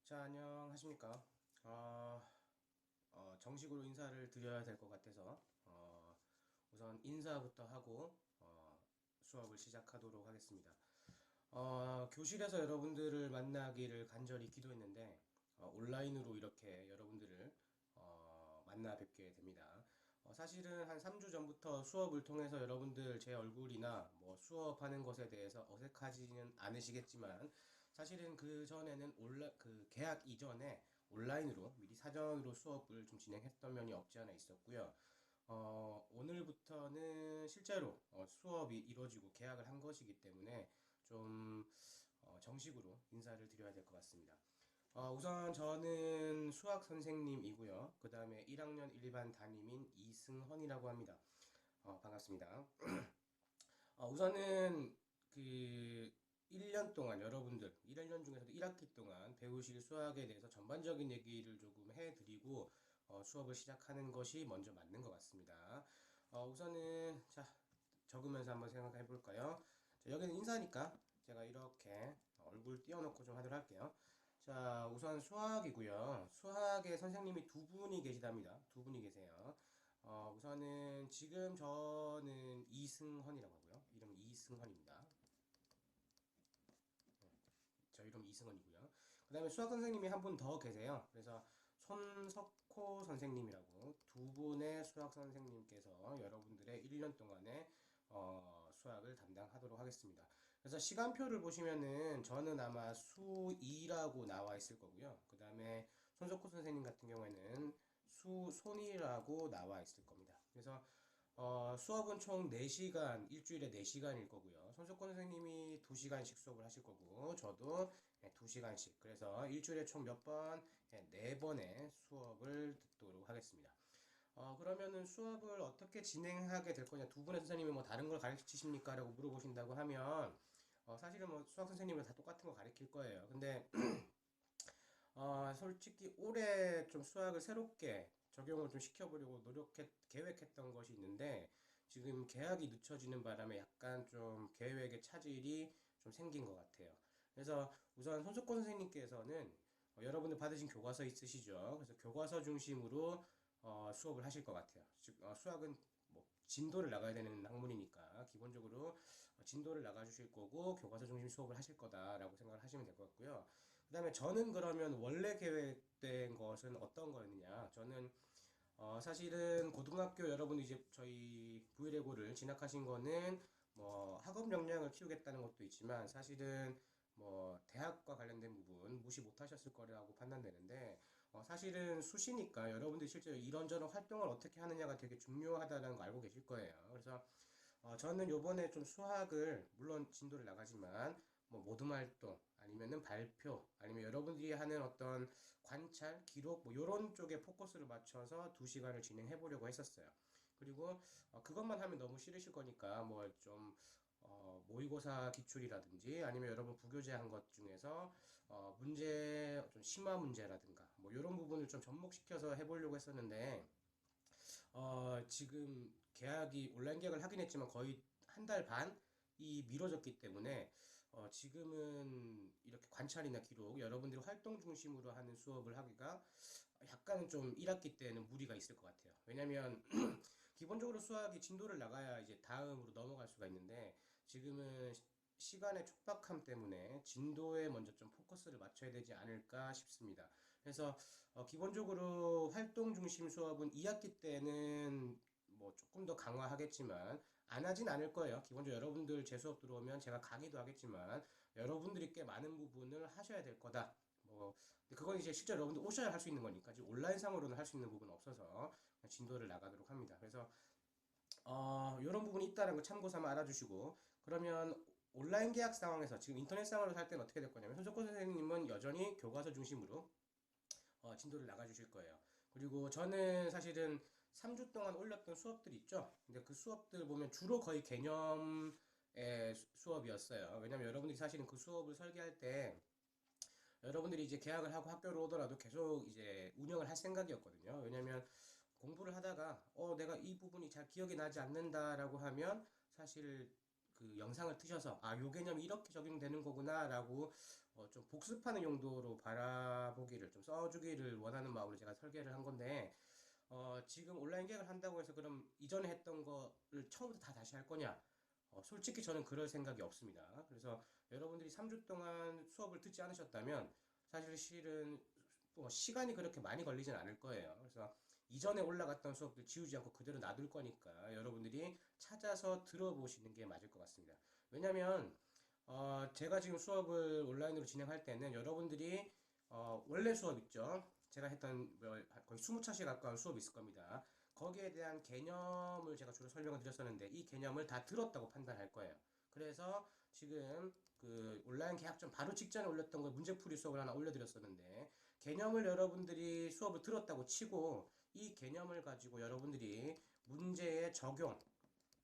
자, 안녕하십니까. 어, 정식으로 인사를 드려야 될 것 같아서, 우선 인사부터 하고, 수업을 시작하도록 하겠습니다. 교실에서 여러분들을 만나기를 간절히 기도했는데, 온라인으로 이렇게 여러분들을, 만나 뵙게 됩니다. 사실은 한 3주 전부터 수업을 통해서 여러분들 제 얼굴이나 뭐 수업하는 것에 대해서 어색하지는 않으시겠지만, 사실은 그 전에는 그 개학 이전에 온라인으로 미리 사전으로 수업을 좀 진행했던 면이 없지 않아 있었고요. 오늘부터는 실제로 수업이 이루어지고 개학을 한 것이기 때문에 좀 정식으로 인사를 드려야 될 것 같습니다. 우선 저는 수학 선생님이고요. 그 다음에 1학년 일반 담임인 이승헌이라고 합니다. 반갑습니다. 우선은 그 1년 동안 여러분들 1학년 중에서도 1학기 동안 배우실 수학에 대해서 전반적인 얘기를 조금 해드리고 수업을 시작하는 것이 먼저 맞는 것 같습니다. 우선은 자 적으면서 한번 생각해 볼까요? 자, 여기는 인사니까 제가 이렇게 얼굴 띄워놓고 좀 하도록 할게요. 자, 우선 수학이고요. 수학의 선생님이 두 분이 계시답니다. 두 분이 계세요. 우선은 지금 저는 이승헌이라고 하고요. 이름은 이승헌입니다. 저 이름 이승헌이고요. 그 다음에 수학 선생님이 한 분 더 계세요. 그래서 손석호 선생님이라고 두 분의 수학 선생님께서 여러분들의 1년 동안의 수학을 담당하도록 하겠습니다. 그래서 시간표를 보시면은 저는 아마 수2라고 나와 있을 거고요. 그 다음에 손석호 선생님 같은 경우에는 수손이라고 나와 있을 겁니다. 그래서 수업은 총 4시간, 일주일에 4시간일 거고요. 손석권 선생님이 2시간씩 수업을 하실 거고, 저도 2시간씩. 그래서 일주일에 총 몇 번? 4번의 수업을 듣도록 하겠습니다. 그러면은 수업을 어떻게 진행하게 될 거냐? 두 분의 선생님이 뭐 다른 걸 가르치십니까? 라고 물어보신다고 하면, 사실은 뭐 수학 선생님은 다 똑같은 거 가르칠 거예요. 근데 솔직히 올해 좀 수학을 새롭게 적용을 좀 시켜보려고 계획했던 것이 있는데, 지금 개학이 늦춰지는 바람에 약간 좀 계획의 차질이 좀 생긴 것 같아요. 그래서 우선 손석권 선생님께서는 여러분들 받으신 교과서 있으시죠? 그래서 교과서 중심으로 수업을 하실 것 같아요. 즉, 수학은 뭐 진도를 나가야 되는 학문이니까 기본적으로 진도를 나가 주실 거고 교과서 중심 수업을 하실 거다라고 생각을 하시면 될 것 같고요. 그다음에 저는 그러면 원래 계획된 것은 어떤 거였느냐? 저는 사실은 고등학교 여러분 이제 저희 브이레고를 진학하신 거는 뭐 학업 역량을 키우겠다는 것도 있지만 사실은 뭐 대학과 관련된 부분 무시 못 하셨을 거라고 판단되는데 사실은 수시니까 여러분들이 실제로 이런저런 활동을 어떻게 하느냐가 되게 중요하다는 거 알고 계실 거예요. 그래서 저는 요번에 좀 수학을, 물론 진도를 나가지만, 뭐, 모둠 활동, 아니면은 발표, 아니면 여러분들이 하는 어떤 관찰, 기록, 뭐, 요런 쪽에 포커스를 맞춰서 2시간을 진행해 보려고 했었어요. 그리고, 그것만 하면 너무 싫으실 거니까, 뭐, 좀, 모의고사 기출이라든지, 아니면 여러분 부교재 한 것 중에서, 문제, 좀 심화 문제라든가, 뭐, 요런 부분을 좀 접목시켜서 해보려고 했었는데, 지금 계약이 온라인 계약을 하긴 했지만 거의 한 달 반이 미뤄졌기 때문에 지금은 이렇게 관찰이나 기록, 여러분들이 활동 중심으로 하는 수업을 하기가 약간은 좀 1학기 때는 무리가 있을 것 같아요. 왜냐면 기본적으로 수학이 진도를 나가야 이제 다음으로 넘어갈 수가 있는데 지금은 시간의 촉박함 때문에 진도에 먼저 좀 포커스를 맞춰야 되지 않을까 싶습니다. 그래서 기본적으로 활동 중심 수업은 2학기 때는 뭐 조금 더 강화하겠지만 안 하진 않을 거예요. 기본적으로 여러분들 제 수업 들어오면 제가 강의도 하겠지만 여러분들이 꽤 많은 부분을 하셔야 될 거다. 뭐 근데 그건 이제 실제 여러분들 오셔야 할 수 있는 거니까 지금 온라인상으로는 할 수 있는 부분은 없어서 진도를 나가도록 합니다. 그래서 이런 부분이 있다는 걸 참고 삼아 알아주시고 그러면 온라인 계약 상황에서 지금 인터넷상으로 할 때는 어떻게 될 거냐면 손석구 선생님은 여전히 교과서 중심으로 진도를 나가주실 거예요. 그리고 저는 사실은 3주 동안 올렸던 수업들 있죠. 근데 그 수업들 보면 주로 거의 개념의 수업이었어요. 왜냐면 여러분들이 사실은 그 수업을 설계할 때 여러분들이 이제 개학을 하고 학교를 오더라도 계속 이제 운영을 할 생각이었거든요. 왜냐면 공부를 하다가 내가 이 부분이 잘 기억이 나지 않는다라고 하면 사실 그 영상을 트셔서 요 개념이 이렇게 적용되는 거구나라고 좀 복습하는 용도로 바라보기를 좀 써주기를 원하는 마음으로 제가 설계를 한 건데, 지금 온라인 계약을 한다고 해서 그럼 이전에 했던 거를 처음부터 다 다시 할 거냐? 솔직히 저는 그럴 생각이 없습니다. 그래서 여러분들이 3주 동안 수업을 듣지 않으셨다면 사실 실은 뭐 시간이 그렇게 많이 걸리진 않을 거예요. 그래서 이전에 올라갔던 수업들 지우지 않고 그대로 놔둘 거니까 여러분들이 찾아서 들어보시는 게 맞을 것 같습니다. 왜냐면 제가 지금 수업을 온라인으로 진행할 때는 여러분들이 원래 수업 있죠. 제가 했던 뭐 거의 20차시 가까운 수업이 있을 겁니다. 거기에 대한 개념을 제가 주로 설명을 드렸었는데 이 개념을 다 들었다고 판단할 거예요. 그래서 지금 그 온라인 계약전 바로 직전에 올렸던 걸 문제풀이 수업을 하나 올려드렸었는데 개념을 여러분들이 수업을 들었다고 치고 이 개념을 가지고 여러분들이 문제의 적용,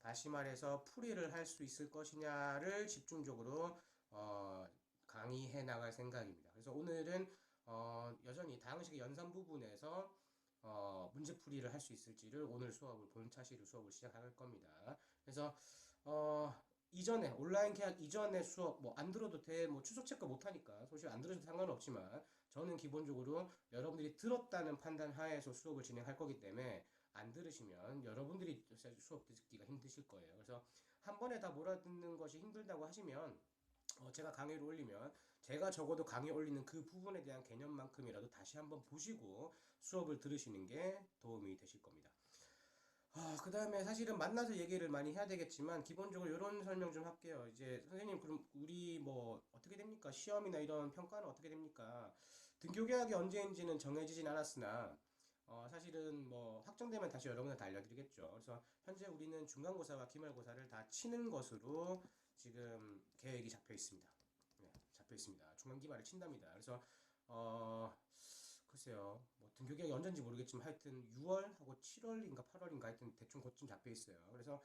다시 말해서 풀이를 할 수 있을 것이냐를 집중적으로 어, 강의해 나갈 생각입니다. 그래서 오늘은 여전히 다항식의 연산 부분에서 문제풀이를 할 수 있을지를 오늘 수업을 본차시로 수업을 시작할 겁니다. 그래서 어, 이전에 온라인 계약 이전의 수업 뭐 안 들어도 돼, 뭐 추석 체크 못 하니까 사실 안 들어도 상관은 없지만 저는 기본적으로 여러분들이 들었다는 판단 하에서 수업을 진행할 거기 때문에 안 들으시면 여러분들이 수업 듣기가 힘드실 거예요. 그래서 한 번에 다 몰아듣는 것이 힘들다고 하시면 제가 강의를 올리면 제가 적어도 강의 올리는 그 부분에 대한 개념만큼이라도 다시 한번 보시고 수업을 들으시는 게 도움이 되실 겁니다. 그 다음에 사실은 만나서 얘기를 많이 해야 되겠지만 기본적으로 이런 설명 좀 할게요. 이제 선생님 그럼 우리 뭐 어떻게 됩니까? 시험이나 이런 평가는 어떻게 됩니까? 등교 계약이 언제인지는 정해지진 않았으나 사실은 뭐 확정되면 다시 여러분한테 알려드리겠죠. 그래서 현재 우리는 중간고사와 기말고사를 다 치는 것으로 지금 계획이 잡혀 있습니다. 네, 잡혀 있습니다. 중간기말을 친답니다. 그래서 어, 글쎄요, 뭐 등교 계약이 언제인지 모르겠지만 하여튼 6월하고 7월인가 8월인가 하여튼 대충 그쯤 잡혀 있어요. 그래서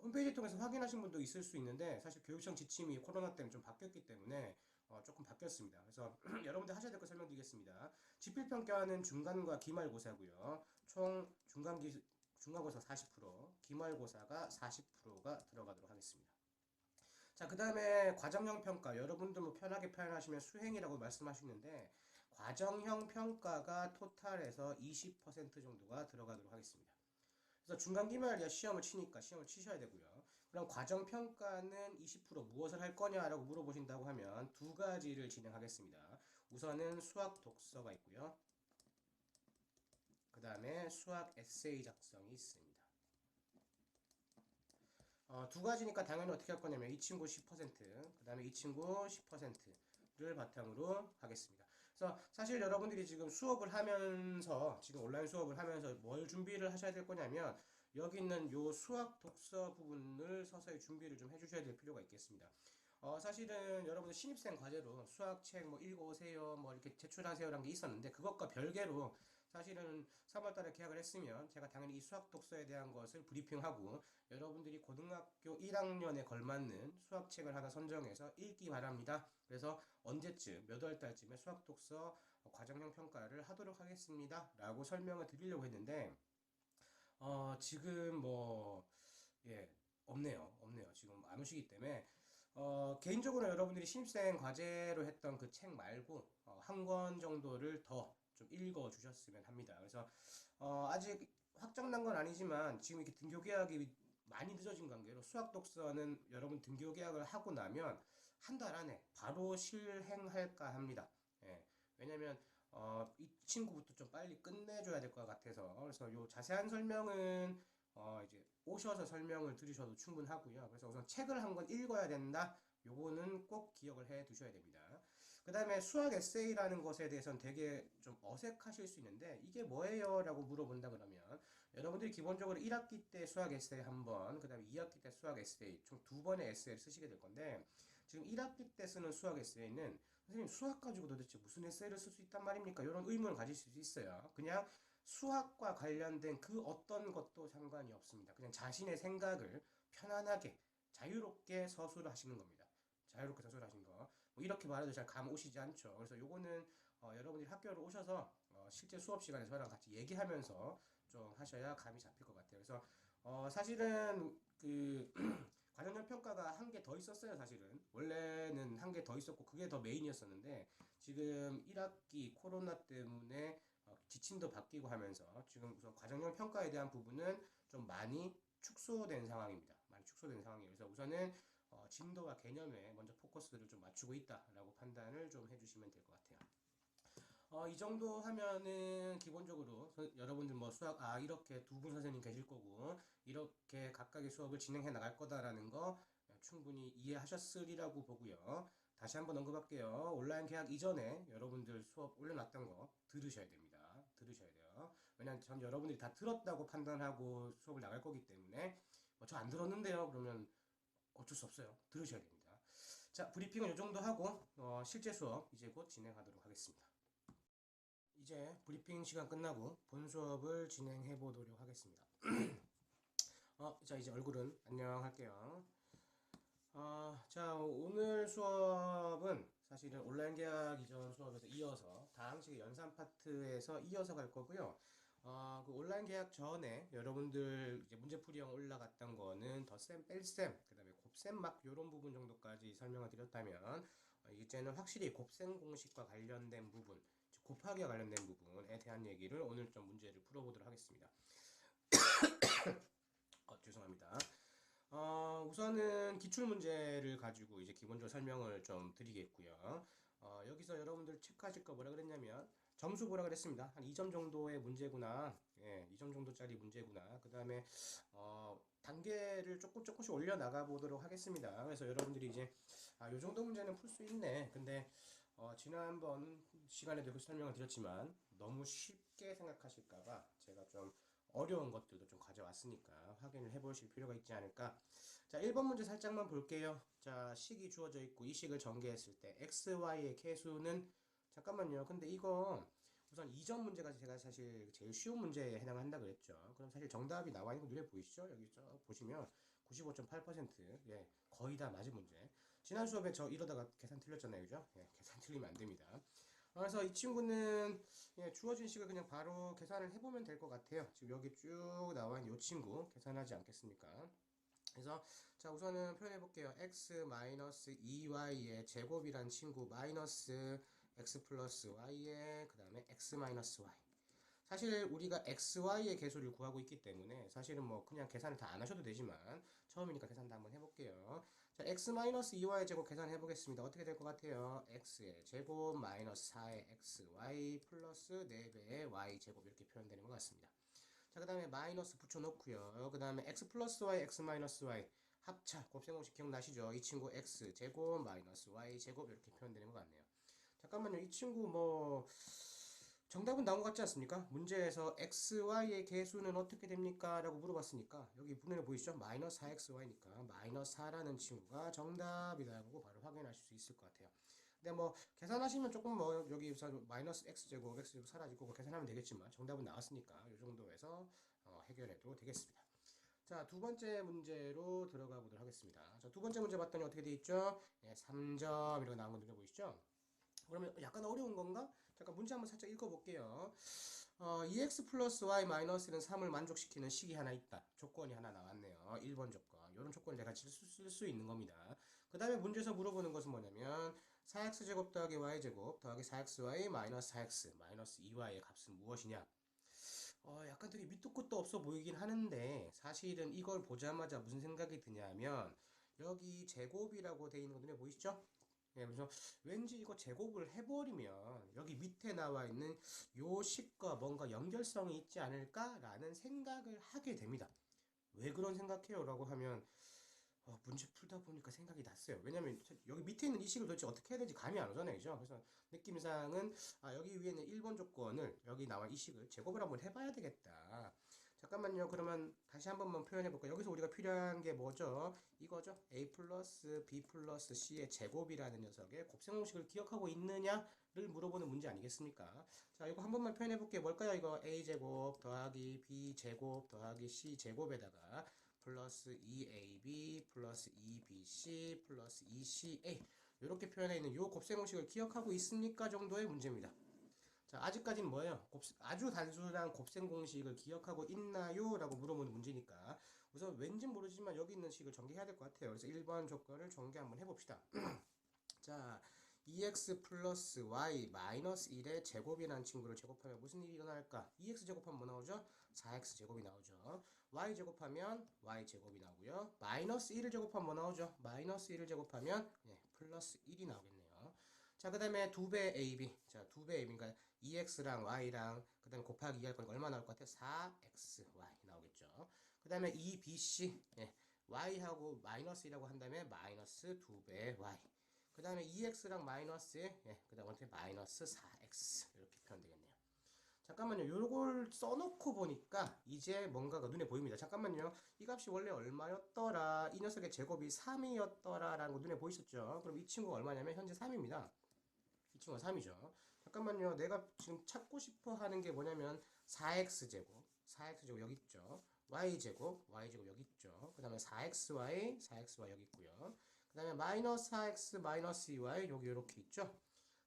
홈페이지 통해서 확인하신 분도 있을 수 있는데 사실 교육청 지침이 코로나 때문에 좀 바뀌었기 때문에 조금 바뀌었습니다. 그래서 여러분들 하셔야 될 거 설명드리겠습니다. 지필평가는 중간과 기말고사고요. 총 중간고사 40%, 기말고사가 40%가 들어가도록 하겠습니다. 자, 그 다음에 과정형 평가. 여러분들 뭐 편하게 표현하시면 수행이라고 말씀하시는데 과정형 평가가 토탈에서 20% 정도가 들어가도록 하겠습니다. 그래서 중간기말이야 시험을 치니까 시험을 치셔야 되고요. 그럼 과정평가는 20% 무엇을 할 거냐라고 물어보신다고 하면 두 가지를 진행하겠습니다. 우선은 수학 독서가 있고요. 그 다음에 수학 에세이 작성이 있습니다. 두 가지니까 당연히 어떻게 할 거냐면 이 친구 10%, 그 다음에 이 친구 10%를 바탕으로 하겠습니다. 그래서 사실 여러분들이 지금 수업을 하면서, 지금 온라인 수업을 하면서 뭘 준비를 하셔야 될 거냐면 여기 있는 요 수학 독서 부분을 서서히 준비를 좀 해주셔야 될 필요가 있겠습니다. 사실은 여러분들 신입생 과제로 수학책 뭐 읽어오세요, 뭐 이렇게 제출하세요라는 게 있었는데 그것과 별개로 사실은 3월 달에 계약을 했으면 제가 당연히 이 수학 독서에 대한 것을 브리핑하고 여러분들이 고등학교 1학년에 걸맞는 수학책을 하나 선정해서 읽기 바랍니다. 그래서 언제쯤 몇 월 달쯤에 수학 독서 과정형 평가를 하도록 하겠습니다. 라고 설명을 드리려고 했는데 지금 뭐 예, 없네요. 지금 안 오시기 때문에 개인적으로 여러분들이 신입생 과제로 했던 그 책 말고 한 권 정도를 더 좀 읽어 주셨으면 합니다. 그래서 아직 확정난 건 아니지만 지금 이렇게 등교 계약이 많이 늦어진 관계로 수학 독서는 여러분 등교 계약을 하고 나면 한 달 안에 바로 실행할까 합니다. 예, 왜냐면 이 친구부터 좀 빨리 끝내줘야 될 것 같아서 그래서 요 자세한 설명은 이제 오셔서 설명을 들으셔도 충분하고요. 그래서 우선 책을 한 권 읽어야 된다. 요거는 꼭 기억을 해 두셔야 됩니다. 그 다음에 수학 에세이라는 것에 대해서는 되게 좀 어색하실 수 있는데 이게 뭐예요? 라고 물어본다 그러면 여러분들이 기본적으로 1학기 때 수학 에세이 한 번, 그 다음에 2학기 때 수학 에세이 총 두 번의 에세이를 쓰시게 될 건데 지금 1학기 때 쓰는 수학 에세이는 선생님 수학 가지고 도대체 무슨 에세이를 쓸 수 있단 말입니까? 이런 의문을 가지실 수 있어요. 그냥 수학과 관련된 그 어떤 것도 상관이 없습니다. 그냥 자신의 생각을 편안하게 자유롭게 서술을 하시는 겁니다. 자유롭게 서술하신 거. 뭐 이렇게 말해도 잘 감 오시지 않죠. 그래서 요거는 여러분들이 학교로 오셔서 실제 수업 시간에 저랑 같이 얘기하면서 좀 하셔야 감이 잡힐 것 같아요. 그래서 사실은 그 과정형 평가가 한 개 더 있었어요, 사실은. 원래는 한 개 더 있었고, 그게 더 메인이었었는데, 지금 1학기 코로나 때문에 지침도 바뀌고 하면서, 지금 우선 과정형 평가에 대한 부분은 좀 많이 축소된 상황입니다. 많이 축소된 상황이에요. 그래서 우선은 진도와 개념에 먼저 포커스를 좀 맞추고 있다라고 판단을 좀 해주시면 될 것 같아요. 이 정도 하면은 기본적으로 여러분들 뭐 수학 이렇게 두 분 선생님 계실 거고 이렇게 각각의 수업을 진행해 나갈 거다라는 거 충분히 이해하셨으리라고 보고요. 다시 한번 언급할게요. 온라인 계약 이전에 여러분들 수업 올려놨던 거 들으셔야 됩니다. 들으셔야 돼요. 왜냐면 전 여러분들이 다 들었다고 판단하고 수업을 나갈 거기 때문에 저 안 들었는데요. 그러면 어쩔 수 없어요. 들으셔야 됩니다. 자, 브리핑은 이 정도 하고 실제 수업 이제 곧 진행하도록 하겠습니다. 이제 브리핑 시간 끝나고 본 수업을 진행해 보도록 하겠습니다. 자, 이제 얼굴은 안녕 할게요. 자, 오늘 수업은 사실은 온라인 계약 이전 수업에서 이어서 다항식의 연산 파트에서 이어서 갈 거고요. 그 온라인 계약 전에 여러분들 이제 문제풀이형 올라갔던 거는 덧셈, 뺄셈, 그 다음에 곱셈 막 요런 부분 정도까지 설명을 드렸다면 이제는 확실히 곱셈 공식과 관련된 부분, 즉 곱하기와 관련된 부분에 대한 얘기를 오늘 좀 문제를 풀어보도록 하겠습니다. 죄송합니다. 우선은 기출문제를 가지고 이제 기본적으로 설명을 좀 드리겠고요. 여기서 여러분들 체크하실 거 뭐라 그랬냐면 점수 보라 그랬습니다. 한 2점 정도의 문제구나. 예, 2점 정도짜리 문제구나. 그 다음에 단계를 조금씩 올려 나가 보도록 하겠습니다. 그래서 여러분들이 이제 요 정도 문제는 풀 수 있네. 근데 지난번 시간에도 그 설명을 드렸지만 너무 쉽게 생각하실까봐 제가 좀 어려운 것들도 좀 가져왔으니까 확인을 해보실 필요가 있지 않을까. 자, 1번 문제 살짝만 볼게요. 자, 식이 주어져 있고 이 식을 전개했을 때 x, y의 계수는 잠깐만요. 근데 이거 우선 2점 문제가 제가 사실 제일 쉬운 문제에 해당한다 그랬죠. 그럼 사실 정답이 나와 있는 거 눈에 보이시죠? 여기 보시면 95.8% 예, 거의 다 맞은 문제. 지난 수업에 저 이러다가 계산 틀렸잖아요. 그죠? 예, 계산 틀리면 안 됩니다. 그래서 이 친구는 주어진 식을 그냥 바로 계산을 해보면 될 것 같아요. 지금 여기 쭉 나와 있는 이 친구 계산하지 않겠습니까? 그래서 자 우선은 표현해 볼게요. x-2y의 제곱이란 친구 마이너스 x 플러스 y의 그 다음에 x 마이너스 y. 사실 우리가 xy의 계수를 구하고 있기 때문에 사실은 뭐 그냥 계산을 다 안 하셔도 되지만 처음이니까 계산도 한번 해볼게요. 자, x-2y의 제곱 계산해 보겠습니다. 어떻게 될 것 같아요? x의 제곱 마이너스 4의 xy 플러스 4배의 y 제곱 이렇게 표현되는 것 같습니다. 자, 그 다음에 마이너스 붙여놓고요. 그 다음에 x 플러스 y, x 마이너스 y 합차 곱셈 공식 기억나시죠? 이 친구 x 제곱 마이너스 y 제곱 이렇게 표현되는 것 같네요. 잠깐만요. 이 친구 뭐 정답은 나온 것 같지 않습니까? 문제에서 xy의 계수는 어떻게 됩니까? 라고 물어봤으니까 여기 문에 보이시죠? 마이너스 4xy니까 마이너스 4라는 친구가 정답이라고 바로 확인하실 수 있을 것 같아요. 근데 뭐 계산하시면 조금 뭐 여기 마이너스 x제곱 x제곱 사라지고 뭐 계산하면 되겠지만 정답은 나왔으니까 이 정도에서 해결해도 되겠습니다. 자, 두 번째 문제로 들어가 보도록 하겠습니다. 자, 두 번째 문제 봤더니 어떻게 돼 있죠? 3점 이렇게 나온 거 눈에 보이시죠? 그러면 약간 어려운 건가? 잠깐 문제 한번 살짝 읽어볼게요. 2x 플러스 y 마이너스는 3을 만족시키는 식이 하나 있다. 조건이 하나 나왔네요. 1번 조건. 이런 조건을 내가 쓸 수 있는 겁니다. 그 다음에 문제에서 물어보는 것은 뭐냐면 4x제곱 더하기 y제곱 더하기 4xy 마이너스 4x 마이너스 2y의 값은 무엇이냐? 약간 되게 밑도 끝도 없어 보이긴 하는데 사실은 이걸 보자마자 무슨 생각이 드냐면 여기 제곱이라고 되어 있는 거 눈에 보이시죠? 예, 그래서 왠지 이거 제곱을 해버리면 여기 밑에 나와 있는 요 식과 뭔가 연결성이 있지 않을까라는 생각을 하게 됩니다. 왜 그런 생각해요? 라고 하면 문제 풀다 보니까 생각이 났어요. 왜냐면 여기 밑에 있는 이 식을 도대체 어떻게 해야 될지 감이 안 오잖아요. 그죠? 그래서 느낌상은 여기 위에는 1번 조건을 여기 나와 이 식을 제곱을 한번 해봐야 되겠다. 잠깐만요. 그러면 다시 한 번만 표현해 볼까요? 여기서 우리가 필요한 게 뭐죠? 이거죠. a 플러스 b 플러스 c의 제곱이라는 녀석의 곱셈 공식을 기억하고 있느냐를 물어보는 문제 아니겠습니까? 자, 이거 한 번만 표현해 볼게요. 뭘까요? 이거 a 제곱 더하기 b 제곱 더하기 c 제곱에다가 플러스 2ab 플러스 2bc 플러스 2ca 이렇게 표현해 있는 요 곱셈 공식을 기억하고 있습니까? 정도의 문제입니다. 자, 아직까지는 뭐예요? 아주 단순한 곱셈 공식을 기억하고 있나요? 라고 물어보는 문제니까 우선 왠지 모르지만 여기 있는 식을 전개해야 될 것 같아요. 그래서 1번 조건을 전개 한번 해봅시다. 자, 2x 플러스 y 마이너스 1의 제곱이라는 친구를 제곱하면 무슨 일이 일어날까? 2x 제곱하면 뭐 나오죠? 4x 제곱이 나오죠. y 제곱하면 y 제곱이 나오고요. 마이너스 1을 제곱하면 뭐 나오죠? 마이너스 1을 제곱하면 플러스 1이 나오겠네요. 자, 그 다음에 2배 ab. 자, 2배 ab. 그러니까 2x랑 y랑 그 다음에 곱하기 2 할 거니까 얼마 나올 것 같아요? 4xy 나오겠죠. 그 다음에 2bc. y하고 마이너스 1이라고 한 다음에 마이너스 2배 y. 그 다음에 2x랑 마이너스, 그 다음 어떻게 마이너스 4x 이렇게 표현되겠네요. 잠깐만요. 요걸 써놓고 보니까 이제 뭔가가 눈에 보입니다. 잠깐만요. 이 값이 원래 얼마였더라? 이 녀석의 제곱이 3이었더라 라는 거 눈에 보이셨죠? 그럼 이 친구가 얼마냐면 현재 3입니다. 이 친구가 3이죠. 잠깐만요. 내가 지금 찾고 싶어 하는 게 뭐냐면 4x제곱, 4x제곱 여기 있죠. y제곱, y제곱 여기 있죠. 그 다음에 4xy, 4xy 여기 있고요. 그 다음에 마이너스 4x, 마이너스 2y 여기 이렇게 있죠.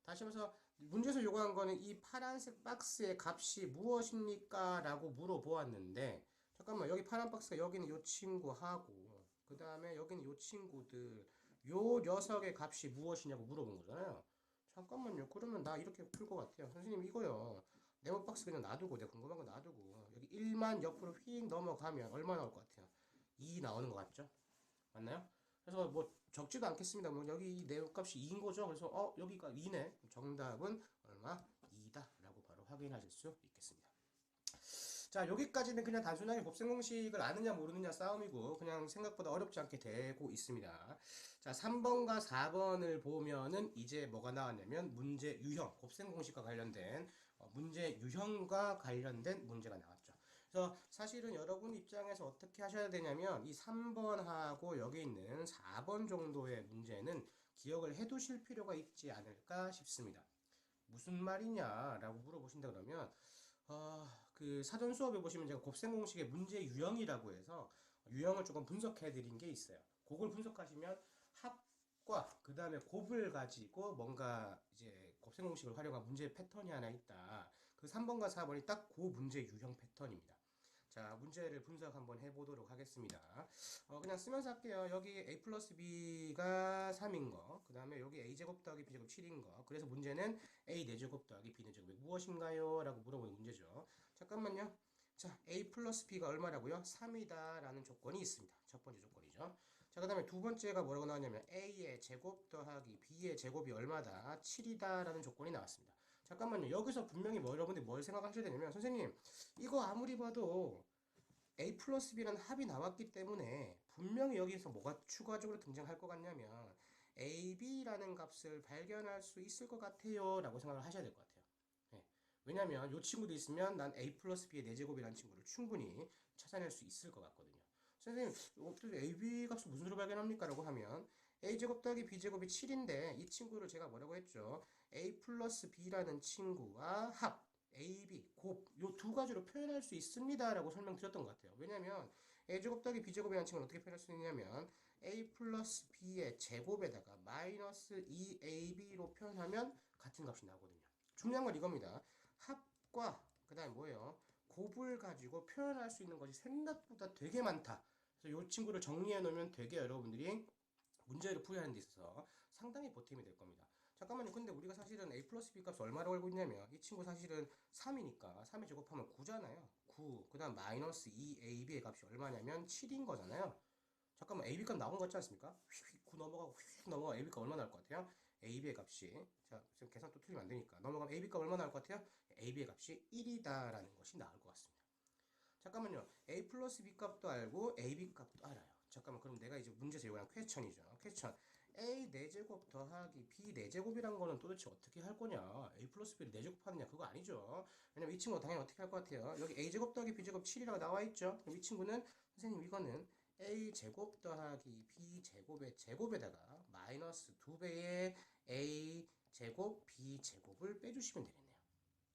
다시 해서 문제에서 요구한 거는 이 파란색 박스의 값이 무엇입니까? 라고 물어보았는데 잠깐만 여기 파란 박스가 여기는 요 친구하고 그 다음에 여기는 요 친구들 요 녀석의 값이 무엇이냐고 물어본 거잖아요. 잠깐만요. 그러면 나 이렇게 풀 것 같아요. 선생님 이거요. 네모 박스 그냥 놔두고 내가 궁금한 거 놔두고 여기 1만 옆으로 휙 넘어가면 얼마 나올 것 같아요? 2 나오는 것 같죠? 맞나요? 그래서 뭐 적지도 않겠습니다. 뭐 여기 네모 값이 2인 거죠. 그래서 여기가 2네. 정답은 얼마? 2다 라고 바로 확인하실 수 있겠습니다. 자, 여기까지는 그냥 단순하게 곱셈 공식을 아느냐 모르느냐 싸움이고 그냥 생각보다 어렵지 않게 되고 있습니다. 자, 3번과 4번을 보면은 이제 뭐가 나왔냐면 문제 유형, 곱셈 공식과 관련된 문제 유형과 관련된 문제가 나왔죠. 그래서 사실은 여러분 입장에서 어떻게 하셔야 되냐면 이 3번하고 여기 있는 4번 정도의 문제는 기억을 해 두실 필요가 있지 않을까 싶습니다. 무슨 말이냐라고 물어보신다 그러면 그 사전 수업에 보시면 제가 곱셈 공식의 문제 유형이라고 해서 유형을 조금 분석해 드린 게 있어요. 그걸 분석하시면 합과 그 다음에 곱을 가지고 뭔가 이제 곱셈 공식을 활용한 문제 패턴이 하나 있다. 그 3번과 4번이 딱 그 문제 유형 패턴입니다. 자, 문제를 분석 한번 해보도록 하겠습니다. 그냥 쓰면서 할게요. 여기 a 플러스 b가 3인 거, 그 다음에 여기 a제곱 더하기 b제곱 7인 거. 그래서 문제는 a 4제곱 더하기 b 4제곱이 무엇인가요? 라고 물어보는 문제죠. 잠깐만요. 자, a 플러스 b가 얼마라고요? 3이다 라는 조건이 있습니다. 첫 번째 조건이죠. 자, 그 다음에 두 번째가 뭐라고 나왔냐면 a의 제곱 더하기 b의 제곱이 얼마다? 7이다 라는 조건이 나왔습니다. 잠깐만요. 여기서 분명히 여러분들이 뭘 생각하셔야 되냐면 선생님 이거 아무리 봐도 a 플러스 b라는 합이 나왔기 때문에 분명히 여기서 뭐가 추가적으로 등장할 것 같냐면 ab라는 값을 발견할 수 있을 것 같아요 라고 생각을 하셔야 될 것 같아요. 네. 왜냐면 이 친구도 있으면 난 a 플러스 b의 4제곱이라는 친구를 충분히 찾아낼 수 있을 것 같거든요. 선생님 어떻게 ab 값을 무슨 수로 발견합니까? 라고 하면 a제곱 더하기 b제곱이 7인데 이 친구를 제가 뭐라고 했죠? a 플러스 b라는 친구와 합 a, b, 곱, 요 두 가지로 표현할 수 있습니다. 라고 설명드렸던 것 같아요. 왜냐면, a제곱 더하기 b제곱이라는 친구는 어떻게 표현할 수 있냐면, a 플러스 b의 제곱에다가 마이너스 2ab로 표현하면 같은 값이 나오거든요. 중요한 건 이겁니다. 합과, 그 다음에 뭐예요? 곱을 가지고 표현할 수 있는 것이 생각보다 되게 많다. 그래서 이 친구를 정리해 놓으면 되게 여러분들이 문제를 풀이하는 데 있어서 상당히 보탬이 될 겁니다. 잠깐만요. 근데 우리가 사실은 a 플러스 b 값을 얼마라고 알고 있냐면 이 친구 사실은 3이니까 3에 제곱하면 9잖아요. 9. 그 다음 마이너스 2ab의 값이 얼마냐면 7인 거잖아요. 잠깐만 ab 값 나온 거 같지 않습니까? 휙 9 넘어가고 휙 넘어가 ab 값 얼마 나올 것 같아요? ab의 값이 자 지금 계산 또 틀리면 안 되니까 넘어가면 ab 값 얼마 나올 것 같아요? ab의 값이 1이다라는 것이 나올 것 같습니다. 잠깐만요. a 플러스 b 값도 알고 ab 값도 알아요. 잠깐만 그럼 내가 이제 문제에서 요구한 퀘스천이죠. 퀘스천 a 4제곱 더하기 b 4제곱이란 거는 도대체 어떻게 할 거냐? a 플러스 b를 4제곱 하느냐? 그거 아니죠. 왜냐면 이 친구가 당연히 어떻게 할 것 같아요? 여기 a제곱 더하기 b제곱 7이라고 나와 있죠. 그럼 이 친구는 선생님 이거는 a제곱 더하기 b제곱의 제곱에다가 마이너스 2배의 a제곱 b제곱을 빼주시면 되겠네요.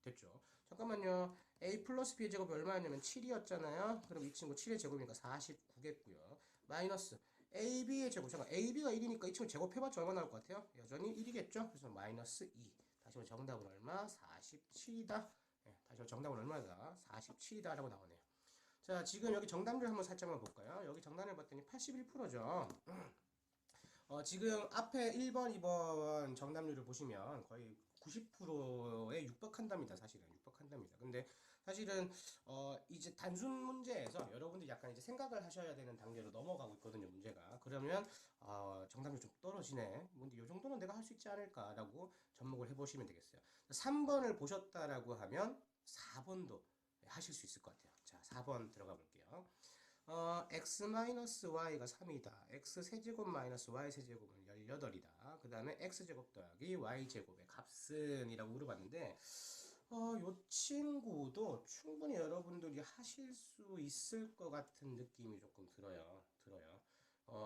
됐죠? 잠깐만요. a 플러스 b의 제곱이 얼마였냐면 7이었잖아요. 그럼 이 친구 7의 제곱이니까 49겠고요. 마이너스 ab의 제곱. 잠깐 ab가 1이니까 이 친구 제곱해봤자 얼마 나올 것 같아요? 여전히 1이겠죠? 그래서 마이너스 2. 다시 한번 정답은 얼마? 47이다. 네, 다시 한번 정답은 얼마다? 47이다 라고 나오네요. 자, 지금 여기 정답률 한번 살짝만 볼까요? 여기 정답을 봤더니 81%죠. 지금 앞에 1번, 2번 정답률을 보시면 거의 90%에 육박한답니다. 사실은 육박한답니다. 근데 사실은 이제 단순 문제에서 여러분들이 약간 이제 생각을 하셔야 되는 단계로 넘어가고 있거든요. 문제가. 그러면 정답률 좀 떨어지네. 근데 이 정도는 내가 할 수 있지 않을까라고 접목을 해보시면 되겠어요. 3번을 보셨다라고 하면 4번도 하실 수 있을 것 같아요. 자, 4번 들어가 볼게요. x-y가 3이다. x세제곱 마이너스 y세제곱은 18이다. 그 다음에 x제곱 더하기 y제곱의 값은 이라고 물어봤는데 요 친구도 충분히 여러분들이 하실 수 있을 것 같은 느낌이 조금 들어요.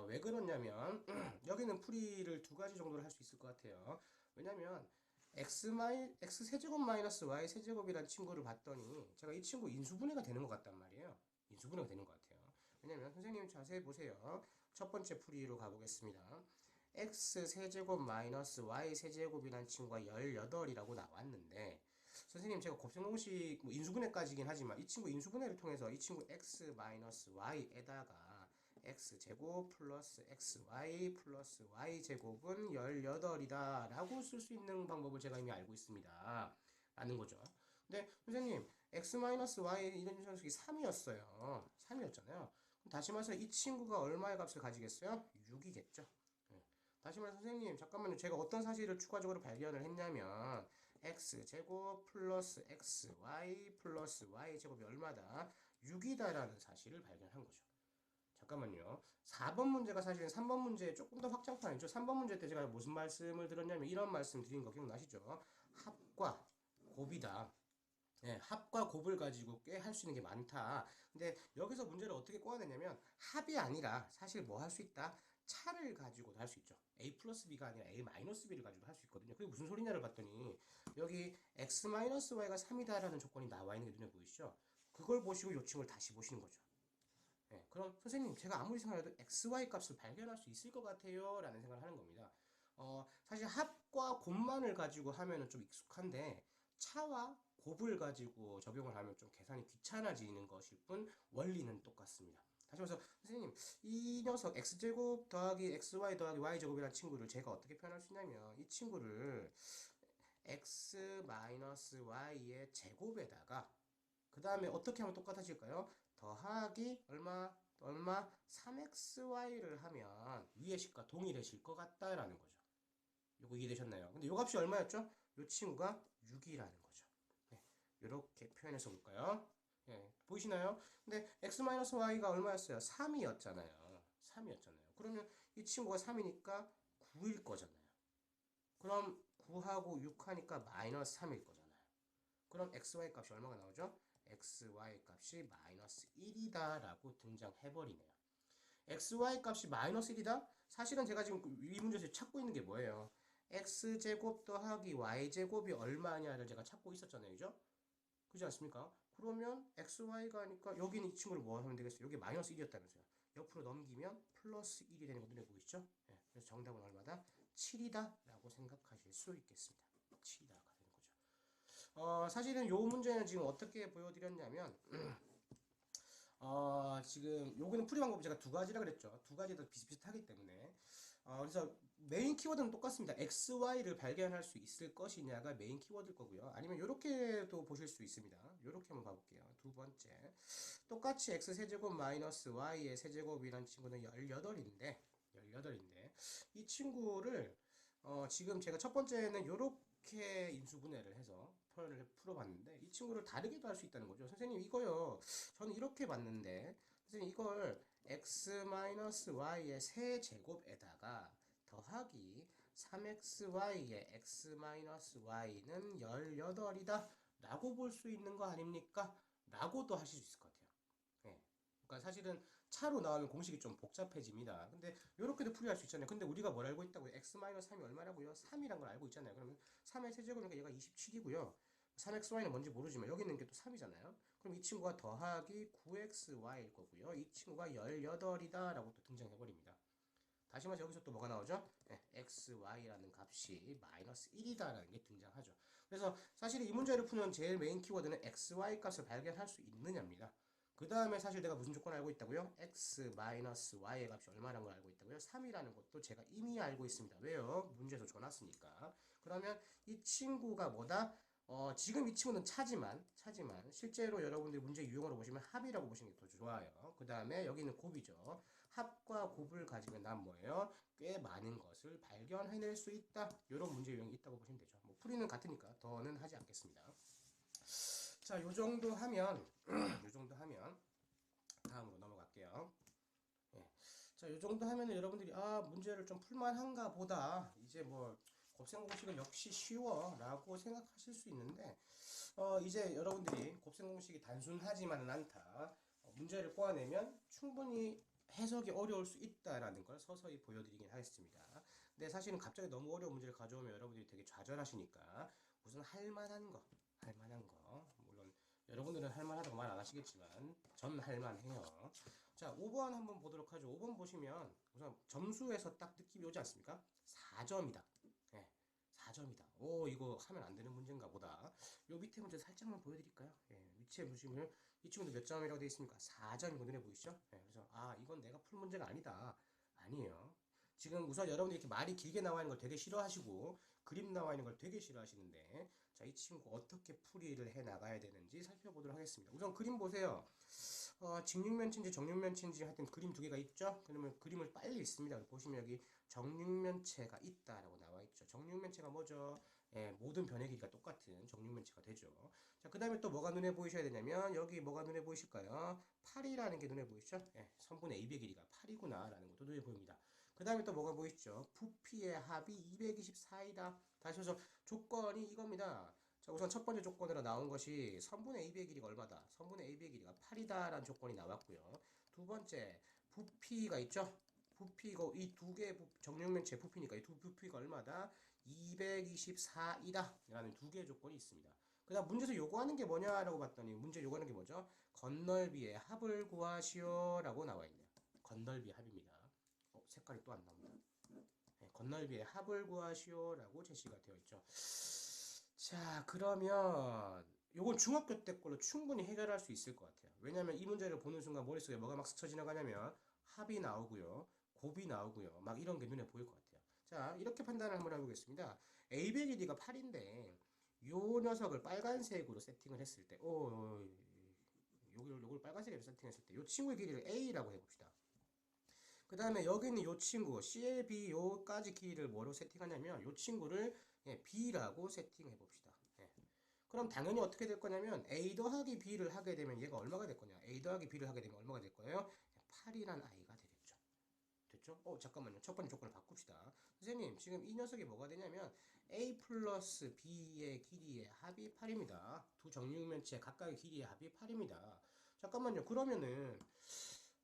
왜 그러냐면 여기는 풀이를 두 가지 정도로 할 수 있을 것 같아요. 왜냐면 x세제곱 마이너스 y세제곱이란 친구를 봤더니 제가 이 친구 인수분해가 되는 것 같단 말이에요. 인수분해가 되는 것 같아요. 왜냐면 선생님 자세히 보세요. 첫 번째 풀이로 가보겠습니다. x세제곱 마이너스 y세제곱이란 친구가 18이라고 나왔는데 선생님 제가 곱셈공식 뭐 인수분해까지긴 하지만 이 친구 인수분해를 통해서 이 친구 x 마이너스 y에다가 x제곱 플러스 xy 플러스 y제곱은 18이다 라고 쓸 수 있는 방법을 제가 이미 알고 있습니다 라는 거죠. 근데 선생님 x 마이너스 y 이런 녀석이 3이었어요. 3이었잖아요. 다시 말해서 이 친구가 얼마의 값을 가지겠어요? 6이겠죠. 다시 말해서 선생님 잠깐만요. 제가 어떤 사실을 추가적으로 발견을 했냐면 x제곱 플러스 xy 플러스 y제곱이 얼마다? 6이다라는 사실을 발견한 거죠. 잠깐만요. 4번 문제가 사실은 3번 문제에 조금 더 확장판이죠. 3번 문제 때 제가 무슨 말씀을 드렸냐면 이런 말씀 드린 거 기억나시죠? 합과 곱이다. 예, 합과 곱을 가지고 꽤 할 수 있는 게 많다. 근데 여기서 문제를 어떻게 꼬아내냐면 합이 아니라 사실 뭐 할 수 있다? 차를 가지고도 할 수 있죠. a 플러스 b가 아니라 a 마이너스 b를 가지고 할 수 있거든요. 그게 무슨 소리냐를 봤더니 여기 x 마이너스 y가 3이다라는 조건이 나와 있는 게 눈에 보이시죠? 그걸 보시고 요칭을 다시 보시는 거죠. 예, 그럼 선생님 제가 아무리 생각해도 xy 값을 발견할 수 있을 것 같아요 라는 생각을 하는 겁니다. 사실 합과 곱만을 가지고 하면은 좀 익숙한데 차와 곱을 가지고 적용을 하면 좀 계산이 귀찮아지는 것일 뿐 원리는 똑같습니다. 다시 말해서 선생님 이 녀석 x제곱 더하기 xy 더하기 y제곱이라는 친구를 제가 어떻게 표현할 수 있냐면 이 친구를 x 마이너스 y의 제곱에다가 그 다음에 어떻게 하면 똑같아질까요? 더하기 얼마 3xy를 하면 위의 식과 동일해질 것 같다라는 거죠. 요거 이해되셨나요? 근데 요 값이 얼마였죠? 요 친구가 6이라는 거죠. 네, 이렇게 표현해서 볼까요? 네, 보이시나요? 근데 x-y가 얼마였어요? 3이었잖아요. 3이었잖아요. 그러면 이 친구가 3이니까 9일 거잖아요. 그럼 9하고 6 하니까 마이너스 3일 거잖아요. 그럼 xy 값이 얼마가 나오죠? xy 값이 마이너스 1이다 라고 등장해버리네요. xy 값이 마이너스 1이다? 사실은 제가 지금 이 문제에서 찾고 있는 게 뭐예요? x제곱 더하기 y제곱이 얼마냐를 제가 찾고 있었잖아요. 그죠? 그렇지 않습니까? 그러면 xy가 하니까 여기는 이 친구를 뭐 하면 되겠어요? 여기 마이너스 1이었다면서요. 옆으로 넘기면 플러스 1이 되는 거 눈에 보이시죠? 네, 그래서 정답은 얼마다? 7이다 라고 생각하실 수 있겠습니다. 7이다가 되는 거죠. 사실은 요 문제는 지금 어떻게 보여드렸냐면 지금 요거는 풀이 방법 제가 두 가지라 그랬죠. 두 가지 다 비슷비슷하기 때문에 그래서 메인 키워드는 똑같습니다. x, y를 발견할 수 있을 것이냐가 메인 키워드일 거고요. 아니면 이렇게도 보실 수 있습니다. 이렇게 한번 봐볼게요. 두 번째 똑같이 x 세제곱 마이너스 y의 세제곱이란 친구는 18인데 이 친구를 지금 제가 첫 번째는 이렇게 인수분해를 해서 표현을 풀어봤는데 이 친구를 다르게도 할 수 있다는 거죠. 선생님 이거요. 저는 이렇게 봤는데 선생님 이걸 x-y의 세제곱에다가 더하기 3xy의 x-y는 18이다 라고 볼 수 있는 거 아닙니까? 라고도 하실 수 있을 것 같아요. 예. 그러니까 사실은 차로 나오면 공식이 좀 복잡해집니다. 근데 이렇게도 풀이할 수 있잖아요. 근데 우리가 뭘 알고 있다고요? x-3이 얼마라고요? 3이란 걸 알고 있잖아요. 그러면 3의 세제곱이니까 얘가 27이고요. 3xy는 뭔지 모르지만 여기 있는 게 또 3이잖아요. 그럼 이 친구가 더하기 9xy일 거고요. 이 친구가 18이다 라고 또 등장해버립니다. 다시 말해서 여기서 또 뭐가 나오죠? 네, xy라는 값이 마이너스 1이다라는 게 등장하죠. 그래서 사실 이 문제를 푸는 제일 메인 키워드는 xy 값을 발견할 수 있느냐입니다. 그 다음에 사실 내가 무슨 조건을 알고 있다고요? x 마이너스 y의 값이 얼마라는 걸 알고 있다고요? 3이라는 것도 제가 이미 알고 있습니다. 왜요? 문제에서 줘놨으니까. 그러면 이 친구가 뭐다? 지금 이 친구는 차지만 실제로 여러분들이 문제 유형으로 보시면 합이라고 보시는 게 더 좋아요. 그 다음에 여기는 곱이죠. 합과 곱을 가지면 난 뭐예요? 꽤 많은 것을 발견해낼 수 있다. 이런 문제 유형이 있다고 보시면 되죠. 뭐 풀이는 같으니까 더는 하지 않겠습니다. 자, 요 정도 하면 요 정도 하면 다음으로 넘어갈게요. 예. 자, 요 정도 하면은 여러분들이 문제를 좀 풀만한가 보다. 이제 뭐 곱셈 공식은 역시 쉬워 라고 생각하실 수 있는데 이제 여러분들이 곱셈 공식이 단순하지만은 않다. 문제를 꼬아내면 충분히 해석이 어려울 수 있다라는 걸 서서히 보여드리긴 하겠습니다. 근데 사실은 갑자기 너무 어려운 문제를 가져오면 여러분들이 되게 좌절하시니까 우선 할 만한 거 물론 여러분들은 할만하다고 말 안 하시겠지만 전 할만해요. 자, 5번 한번 보도록 하죠. 5번 보시면 우선 점수에서 딱 느낌이 오지 않습니까? 4점이다. 예, 4점이다. 오, 이거 하면 안 되는 문제인가 보다. 요 밑에 문제 살짝만 보여드릴까요? 예, 위치에 보시면 이 친구도 몇 점이라고 되어 있습니까? 4점이고 눈에 보이시죠? 예, 그래서 이건 내가 풀 문제가 아니다. 아니에요. 지금 우선 여러분들이 이렇게 말이 길게 나와 있는 걸 되게 싫어하시고 그림 나와 있는 걸 되게 싫어하시는데 자, 이 친구 어떻게 풀이를 해 나가야 되는지 살펴보도록 하겠습니다. 우선 그림 보세요. 직육면체인지 정육면체인지 하여튼 그림 두 개가 있죠? 그러면 그림을 빨리 읽습니다. 보시면 여기 정육면체가 있다라고 나와 있죠. 정육면체가 뭐죠? 예, 모든 변의 길이가 똑같은 정육면체가 되죠. 자, 그 다음에 또 뭐가 눈에 보이셔야 되냐면 여기 뭐가 눈에 보이실까요? 8이라는 게 눈에 보이시죠? 예, 선분의 A의 길이가 8이구나 라는 것도 눈에 보입니다. 그 다음에 또 뭐가 보이시죠? 부피의 합이 224이다. 다시 해서 조건이 이겁니다. 자, 우선 첫 번째 조건으로 나온 것이 선분의 AB의 길이가 얼마다? 선분의 AB의 길이가 8이다 라는 조건이 나왔고요. 두 번째, 부피가 있죠? 부피고 이 두 개의 정육면체 부피니까 이 두 부피가 얼마다? 224이다 라는 두 개의 조건이 있습니다. 그 다음 문제에서 요구하는 게 뭐냐라고 봤더니 문제 요구하는 게 뭐죠? 건널비의 합을 구하시오 라고 나와 있네요. 건널비의 합입니다. 색깔이 또 안 나옵니다. 네, 건널비의 합을 구하시오 라고 제시가 되어 있죠. 자, 그러면 요건 중학교 때 걸로 충분히 해결할 수 있을 것 같아요. 왜냐면 이 문제를 보는 순간 머릿속에 뭐가 막 스쳐 지나가냐면 합이 나오고요. 곱이 나오고요. 막 이런 게 눈에 보일 것 같아요. 자, 이렇게 판단을 한번 해보겠습니다. A의 길이가 8인데 요 녀석을 빨간색으로 세팅을 했을 때 요걸 빨간색으로 세팅했을 때 요 친구의 길이를 A라고 해봅시다. 그 다음에 여기 있는 요 친구 CLB 요까지 길이를 뭐로 세팅하냐면 요 친구를 B라고 세팅해 봅시다. 그럼 당연히 어떻게 될 거냐면 A 더하기 B를 하게 되면 얘가 얼마가 될 거냐? A 더하기 B를 하게 되면 얼마가 될 거예요? 8이란 아이가 되겠죠. 됐죠? 잠깐만요. 첫 번째 조건을 바꿉시다. 선생님, 지금 이 녀석이 뭐가 되냐면 A 플러스 B의 길이의 합이 8입니다. 두 정육면체 각각의 길이의 합이 8입니다. 잠깐만요. 그러면은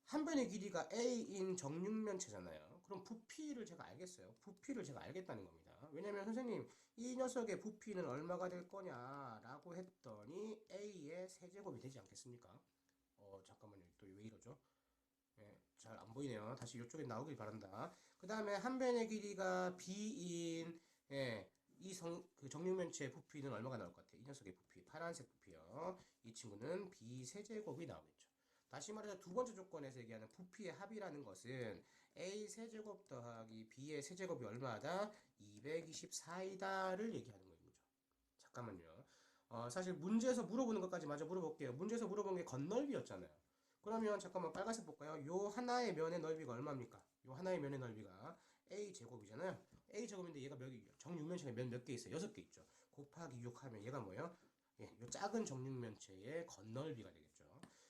한 변의 길이가 A인 정육면체잖아요. 그럼 부피를 제가 알겠어요. 부피를 제가 알겠다는 겁니다. 왜냐면 선생님 이 녀석의 부피는 얼마가 될 거냐라고 했더니 A의 세제곱이 되지 않겠습니까? 잠깐만요. 또 왜 이러죠? 예, 잘 안 보이네요. 다시 이쪽에 나오길 바란다. 그 다음에 한 변의 길이가 B인 그 정육면체의 부피는 얼마가 나올 것 같아요? 이 녀석의 부피, 파란색 부피요. 이 친구는 B 세제곱이 나오겠죠. 다시 말해서 두 번째 조건에서 얘기하는 부피의 합이라는 것은 A 세제곱 더하기 B의 세제곱이 얼마다? 224이다를 얘기하는 거죠. 잠깐만요. 사실 문제에서 물어보는 것까지 마저 물어볼게요. 문제에서 물어본 게 건널비였잖아요. 그러면 잠깐만 빨간색 볼까요? 요 하나의 면의 넓이가 얼마입니까? 요 하나의 면의 넓이가 A 제곱이잖아요. A 제곱인데 얘가 정육면체가 몇 개 있어요? 6개 있죠. 곱하기 6 하면 얘가 뭐예요? 요 작은 정육면체의 건널비가 되겠죠.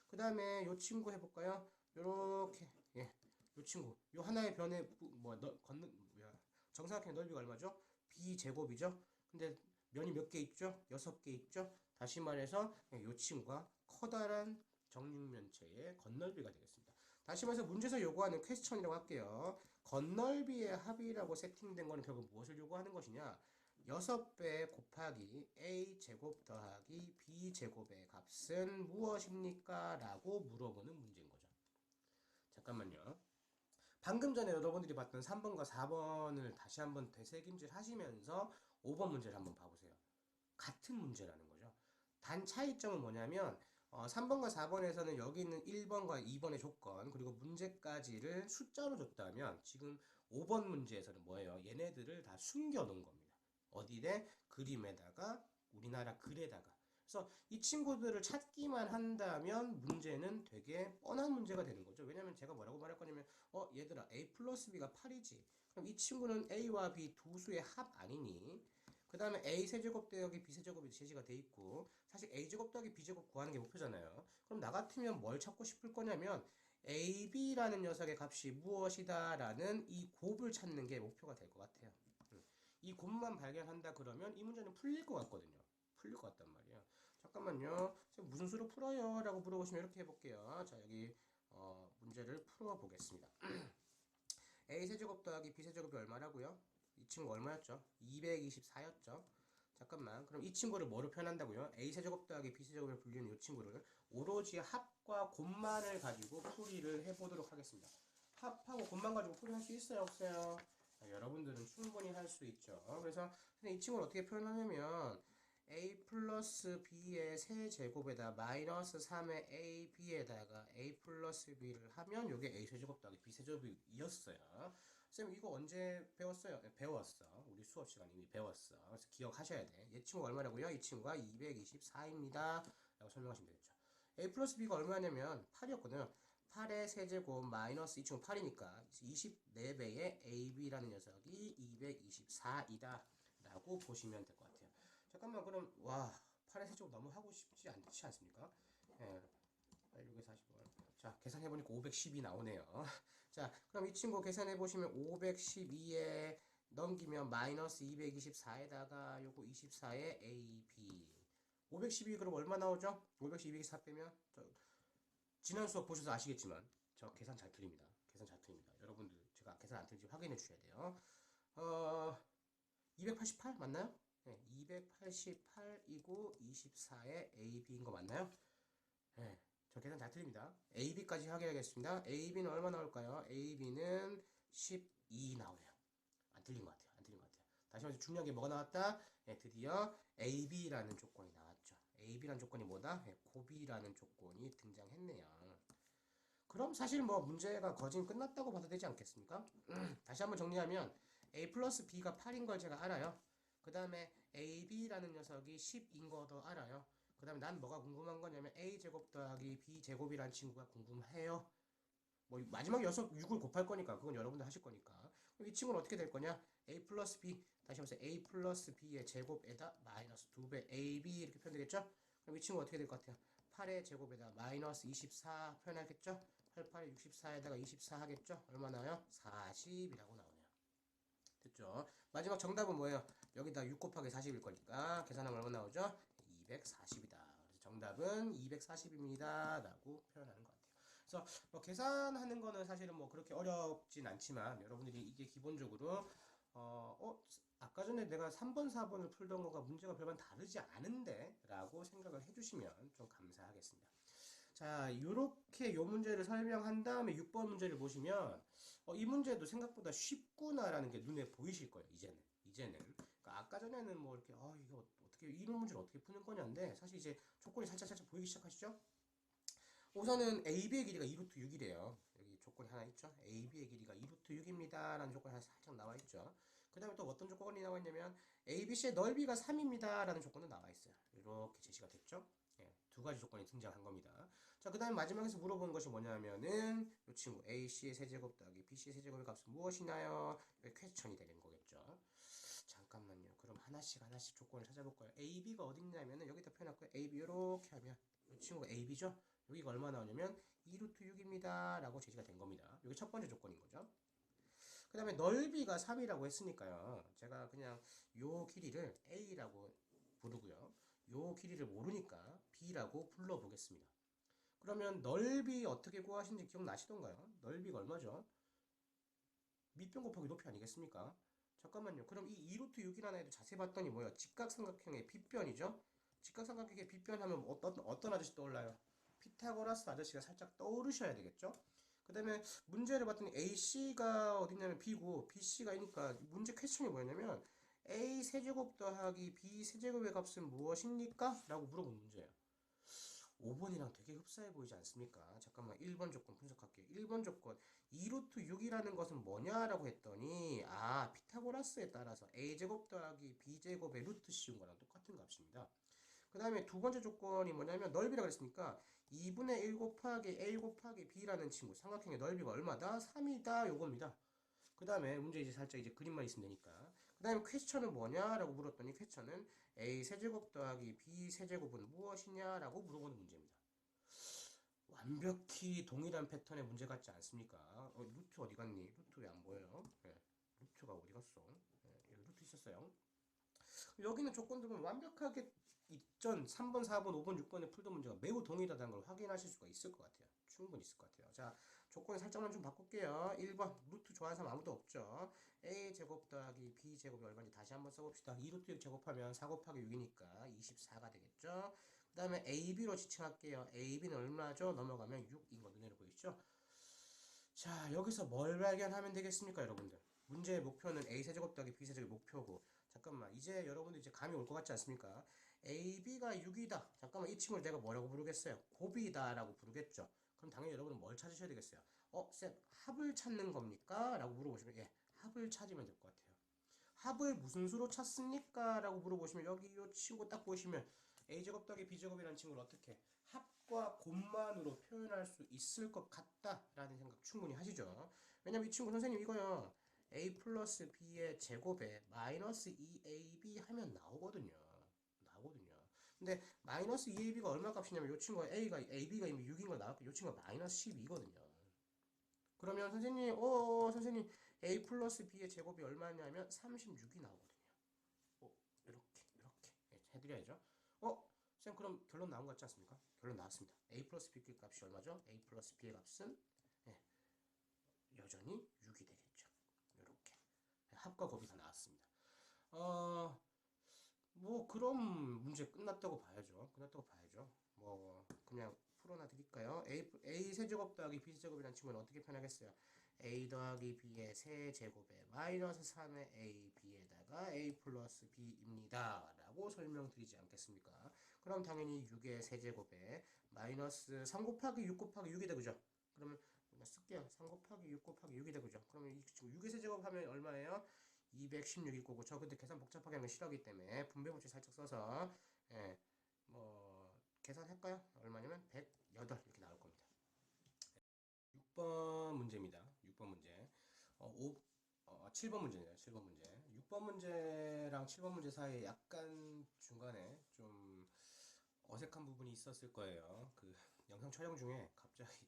그 다음에 요 친구 해볼까요? 요렇게 요 친구 요 하나의 변의 정사각형의 넓이가 얼마죠? B 제곱이죠. 근데 면이 몇 개 있죠? 6개 있죠. 다시 말해서 요 친구가 커다란 정육면체의 건널비가 되겠습니다. 다시 말해서 문제에서 요구하는 퀘스천이라고 할게요. 건널비의 합이라고 세팅된 거는 결국 무엇을 요구하는 것이냐? 6배 곱하기 A제곱 더하기 B제곱의 값은 무엇입니까? 라고 물어보는 문제인 거죠. 잠깐만요. 방금 전에 여러분들이 봤던 3번과 4번을 다시 한번 되새김질 하시면서 5번 문제를 한번 봐보세요. 같은 문제라는 거죠. 단 차이점은 뭐냐면 3번과 4번에서는 여기 있는 1번과 2번의 조건, 그리고 문제까지를 숫자로 줬다면 지금 5번 문제에서는 뭐예요? 얘네들을 다 숨겨놓은 겁니다. 어디에? 그림에다가, 우리나라 글에다가. 그래서 이 친구들을 찾기만 한다면 문제는 되게 뻔한 문제가 되는 거죠. 왜냐면 제가 뭐라고 말할 거냐면, 얘들아, A 플러스 B가 8이지. 그럼 이 친구는 A와 B 두 수의 합 아니니? 그 다음에 A 세제곱 더하기 B 세제곱이 제시가 돼 있고, 사실 A제곱 더하기 B제곱 구하는 게 목표잖아요. 그럼 나 같으면 뭘 찾고 싶을 거냐면, AB라는 녀석의 값이 무엇이다 라는 이 곱을 찾는 게 목표가 될 것 같아요. 이 곱만 발견한다 그러면 이 문제는 풀릴 것 같거든요. 풀릴 것 같단 말이에요. 잠깐만요. 무슨 수로 풀어요? 라고 물어보시면 이렇게 해볼게요. 자, 여기 문제를 풀어보겠습니다. A 세제곱 더하기 B 세제곱이 얼마라고요? 이 친구 얼마였죠? 224였죠? 잠깐만. 그럼 이 친구를 뭐로 표현한다고요? A 세제곱 더하기 B 세제곱에 불리는 이 친구를 오로지 합과 곱만을 가지고 풀이를 해보도록 하겠습니다. 합하고 곱만 가지고 풀이할 수 있어요? 없어요? 여러분들은 충분히 할 수 있죠. 그래서 이 친구를 어떻게 표현하냐면 A 플러스 B의 세제곱에다 마이너스 3의 A, B에다가 A 플러스 B를 하면 이게 A 세제곱 더하기 B 세제곱이었어요. 쌤 이거 언제 배웠어요? 네, 배웠어. 우리 수업 시간에 이미 배웠어. 그래서 기억하셔야 돼. 얘 친구 얼마라고요? 이 친구가 224입니다. 라고 설명하시면 되겠죠. A 플러스 B가 얼마냐면 8이었거든요. 8의 세제곱 마이너스 이 친구 8이니까 24배의 AB라는 녀석이 224이다. 라고 보시면 될 것 같아요. 잠깐만 그럼 8의 세제곱 너무 하고 싶지 않지 않습니까? 예, 86에 40원. 자, 계산해보니까 510이 나오네요. 자, 그럼 이 친구 계산해보시면 512에 넘기면 마이너스 224에다가 요거 24에 AB. 512 그럼 얼마 나오죠? 512, 224 빼면 지난 수업 보셔서 아시겠지만 저 계산 잘 틀립니다. 계산 잘 틀립니다. 여러분들 제가 계산 안 틀린지 확인해 주셔야 돼요. 288 맞나요? 네, 288이고 24의 AB인 거 맞나요? 네, 저 계산 잘 틀립니다. AB까지 확인하겠습니다. AB는 얼마 나올까요? AB는 12 나오네요. 안 틀린 것 같아요. 안 틀린 것 같아요. 다시 말해서 중요한 게 뭐가 나왔다? 네, 드디어 AB라는 조건이 나왔죠. AB라는 조건이 뭐다? 네, 곱이라는 조건이 등장했네요. 그럼 사실 뭐 문제가 거진 끝났다고 봐도 되지 않겠습니까? 다시 한번 정리하면 A 플러스 B가 8인 걸 제가 알아요. 그 다음에 AB라는 녀석이 10인 거도 알아요. 그 다음에 난 뭐가 궁금한 거냐면 A제곱 더하기 B제곱이란 친구가 궁금해요. 뭐 마지막 6을 곱할 거니까 그건 여러분들 하실 거니까. 그럼 이 친구는 어떻게 될 거냐? A 플러스 B 다시 한번 A 플러스 B의 제곱에다 마이너스 2배 AB 이렇게 표현되겠죠? 그럼 이 친구 어떻게 될 것 같아요? 8의 제곱에다 마이너스 24 표현하겠죠? 88에 64에다가 24 하겠죠? 얼마 나와요? 40이라고 나오네요. 됐죠? 마지막 정답은 뭐예요? 여기다 6 곱하기 40일 거니까 계산하면 얼마 나오죠? 240이다. 그래서 정답은 240입니다. 라고 표현하는 것 같아요. 그래서 뭐 계산하는 거는 사실은 뭐 그렇게 어렵진 않지만 여러분들이 이게 기본적으로 아까 전에 내가 3번, 4번을 풀던 거가 문제가 별반 다르지 않은데 라고 생각을 해주시면 좀 감사하겠습니다. 자, 요렇게 요 문제를 설명한 다음에 6번 문제를 보시면 이 문제도 생각보다 쉽구나라는 게 눈에 보이실 거예요. 이제는. 그러니까 아까 전에는 뭐 이렇게 이거 어떻게 이런 문제를 어떻게 푸는 거냐인데 사실 이제 조건이 살짝 보이기 시작하시죠? 우선은 AB의 길이가 2루트 6이래요. 여기 조건이 하나 있죠. AB의 길이가 2루트 6입니다. 라는 조건이 하나 살짝 나와 있죠. 그 다음에 또 어떤 조건이 나와 있냐면 ABC의 넓이가 3입니다. 라는 조건도 나와 있어요. 이렇게 제시가 됐죠. 예, 두 가지 조건이 등장한 겁니다. 자, 그 다음에 마지막에서 물어본 것이 뭐냐면은 이 친구 AC의 세제곱 더하기 BC의 세제곱의 값은 무엇이나요? 퀘스천이 되는 거겠죠. 잠깐만요. 그럼 하나씩 조건을 찾아볼까요? AB가 어디 있냐면은 여기다 표현할까요? AB 이렇게 하면 이 친구가 AB죠? 여기가 얼마 나오냐면 2루트 6입니다. 라고 제시가 된 겁니다. 이게 첫 번째 조건인 거죠. 그 다음에 넓이가 3이라고 했으니까요. 제가 그냥 요 길이를 A라고 부르고요. 요 길이를 모르니까 B라고 불러보겠습니다. 그러면 넓이 어떻게 구하시는지 기억나시던가요? 넓이가 얼마죠? 밑변 곱하기 높이 아니겠습니까? 잠깐만요. 그럼 이 2루트 6이라는 애도 자세히 봤더니 뭐예요? 직각삼각형의 빗변이죠? 직각삼각형의 빗변하면 어떤 아저씨 떠올라요? 피타고라스 아저씨가 살짝 떠오르셔야 되겠죠? 그 다음에 문제를 봤더니 AC가 어딨냐면 B고 BC가 있으니까 문제 퀘스천이 뭐였냐면 A 세제곱 더하기 B 세제곱의 값은 무엇입니까? 라고 물어본 문제예요. 5번이랑 되게 흡사해 보이지 않습니까? 잠깐만 1번 조건 분석할게요. 1번 조건 2루트 6이라는 것은 뭐냐라고 했더니 피타고라스에 따라서 a제곱 더하기 b제곱의 루트 씌운 거랑 똑같은 값입니다. 그 다음에 두 번째 조건이 뭐냐면 넓이라고 그랬으니까 2분의 1 곱하기 a 곱하기 b라는 친구 삼각형의 넓이가 얼마다? 3이다 요겁니다. 그 다음에 문제 이제 살짝 이제 그림만 있으면 되니까. 그 다음에 퀘스천은 뭐냐라고 물었더니 퀘스천은 a 세제곱 더하기 b 세제곱은 무엇이냐라고 물어보는 문제입니다. 완벽히 동일한 패턴의 문제 같지 않습니까? 루트 어디 갔니? 루트 왜 안 보여요? 네, 루트가 어디 갔어? 네, 여기 루트 있었어요. 여기는 조건들은 완벽하게 이전 3번, 4번, 5번, 6번에 풀던 문제가 매우 동일하다는 걸 확인하실 수가 있을 것 같아요. 충분히 있을 것 같아요. 자, 조건 살짝만 좀 바꿀게요. 1번, 루트 좋아하는 사람 아무도 없죠. a제곱 더하기 b제곱이 얼마인지 다시 한번 써봅시다. 2루트 6 제곱하면 4 곱하기 6이니까 24가 되겠죠. 그 다음에 ab로 지칭할게요. ab는 얼마죠? 넘어가면 6인 거 눈에 보이시죠? 자, 여기서 뭘 발견하면 되겠습니까, 여러분들? 문제의 목표는 a세제곱 더하기 b세제곱이 목표고, 잠깐만, 이제 여러분들 이제 감이 올 것 같지 않습니까? ab가 6이다. 잠깐만, 이 친구를 내가 뭐라고 부르겠어요? 곱이다라고 부르겠죠. 그럼 당연히 여러분은 뭘 찾으셔야 되겠어요? 쌤, 합을 찾는 겁니까? 라고 물어보시면, 예, 합을 찾으면 될 것 같아요. 합을 무슨 수로 찾습니까? 라고 물어보시면, 여기 이 친구 딱 보시면, a제곱 더하기 b제곱이라는 친구를 어떻게 합과 곱만으로 표현할 수 있을 것 같다라는 생각 충분히 하시죠. 왜냐면 이 친구 선생님 이거요. a 플러스 b의 제곱에 마이너스 2ab 하면 나오거든요. 근데 마이너스 2ab가 얼마 값이냐면 이 친구가 ab가 이미 6인 거 나왔고 이 친구가 마이너스 12거든요. 그러면 선생님 선생님 a 플러스 b의 제곱이 얼마냐면 36이 나오거든요. 이렇게 해드려야죠. 쌤 그럼 결론 나온 것 같지 않습니까? 결론 나왔습니다. a 플러스 b 값이 얼마죠? a 플러스 b의 값은 예, 여전히 6이 되겠죠. 이렇게 합과 곱이 다 나왔습니다. 어, 뭐 그럼 문제 끝났다고 봐야죠. 뭐 그냥 풀어놔 드릴까요? a 세제곱 더하기 b 세제곱이라는 친구는 어떻게 표현하겠어요? a 더하기 b의 세제곱에 마이너스 3의 a b에다가 a 플러스 b입니다 라고 설명드리지 않겠습니까? 그럼 당연히 6의 세제곱에 마이너스 3 곱하기 6 곱하기 6이 되죠. 그러면 쓸게요. 3 곱하기 6 곱하기 6이 되죠. 그러면 이 친구 6의 세제곱 하면 얼마예요? 216일 거고 저 근데 계산 복잡하게 하면 싫어하기 때문에 분배 법칙 살짝 써서 예, 뭐 계산할까요? 얼마냐면 108 이렇게 나올 겁니다. 6번 문제입니다. 6번 문제. 7번 문제네요. 7번 문제. 6번 문제랑 7번 문제 사이에 약간 중간에 좀 어색한 부분이 있었을 거예요. 그 영상 촬영 중에 갑자기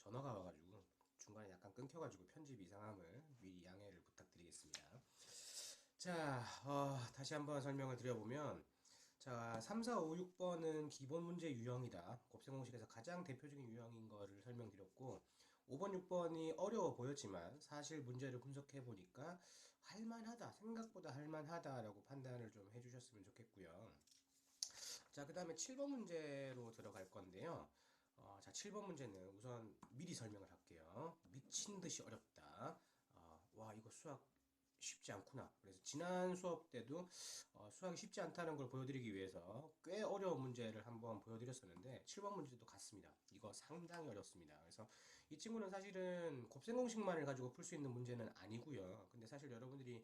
전화가 와가지고 중간에 약간 끊겨가지고 편집 이상함을 미리 양해를 부탁드리겠습니다. 자, 다시 한번 설명을 드려보면, 자, 3, 4, 5, 6번은 기본 문제 유형이다. 곱셈 공식에서 가장 대표적인 유형인 거를 설명드렸고, 5번, 6번이 어려워 보였지만, 사실 문제를 분석해 보니까 할만하다, 생각보다 할만하다라고 판단을 좀 해주셨으면 좋겠고요. 자, 그 다음에 7번 문제로 들어갈 건데요. 자, 7번 문제는 우선 미리 설명을 할게요. 미친 듯이 어렵다. 와, 이거 수학 쉽지 않구나. 그래서 지난 수업 때도 수학이 쉽지 않다는 걸 보여드리기 위해서 꽤 어려운 문제를 한번 보여드렸었는데 7번 문제도 같습니다. 이거 상당히 어렵습니다. 그래서 이 친구는 사실은 곱셈 공식만을 가지고 풀 수 있는 문제는 아니고요. 근데 사실 여러분들이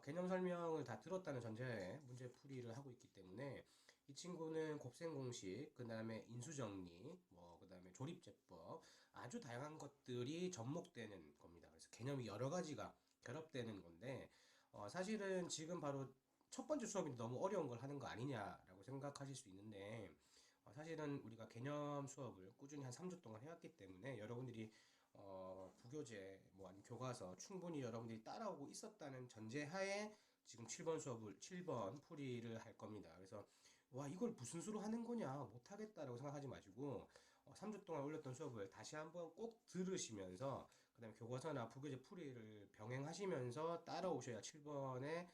개념 설명을 다 들었다는 전제하에 문제 풀이를 하고 있기 때문에 이 친구는 곱셈 공식, 그 다음에 인수정리, 뭐, 그 다음에 조립제법, 아주 다양한 것들이 접목되는 겁니다. 그래서 개념이 여러 가지가 결합되는 건데, 사실은 지금 바로 첫 번째 수업인데 너무 어려운 걸 하는 거 아니냐라고 생각하실 수 있는데, 사실은 우리가 개념 수업을 꾸준히 한 3주 동안 해왔기 때문에 여러분들이 부교재, 뭐 아니면 교과서 충분히 여러분들이 따라오고 있었다는 전제하에 지금 7번 풀이를 할 겁니다. 그래서 와 이걸 무슨 수로 하는 거냐 못하겠다라고 생각하지 마시고 3주 동안 올렸던 수업을 다시 한번 꼭 들으시면서 그 다음에 교과서나 부교재 풀이를 병행하시면서 따라오셔야 7번에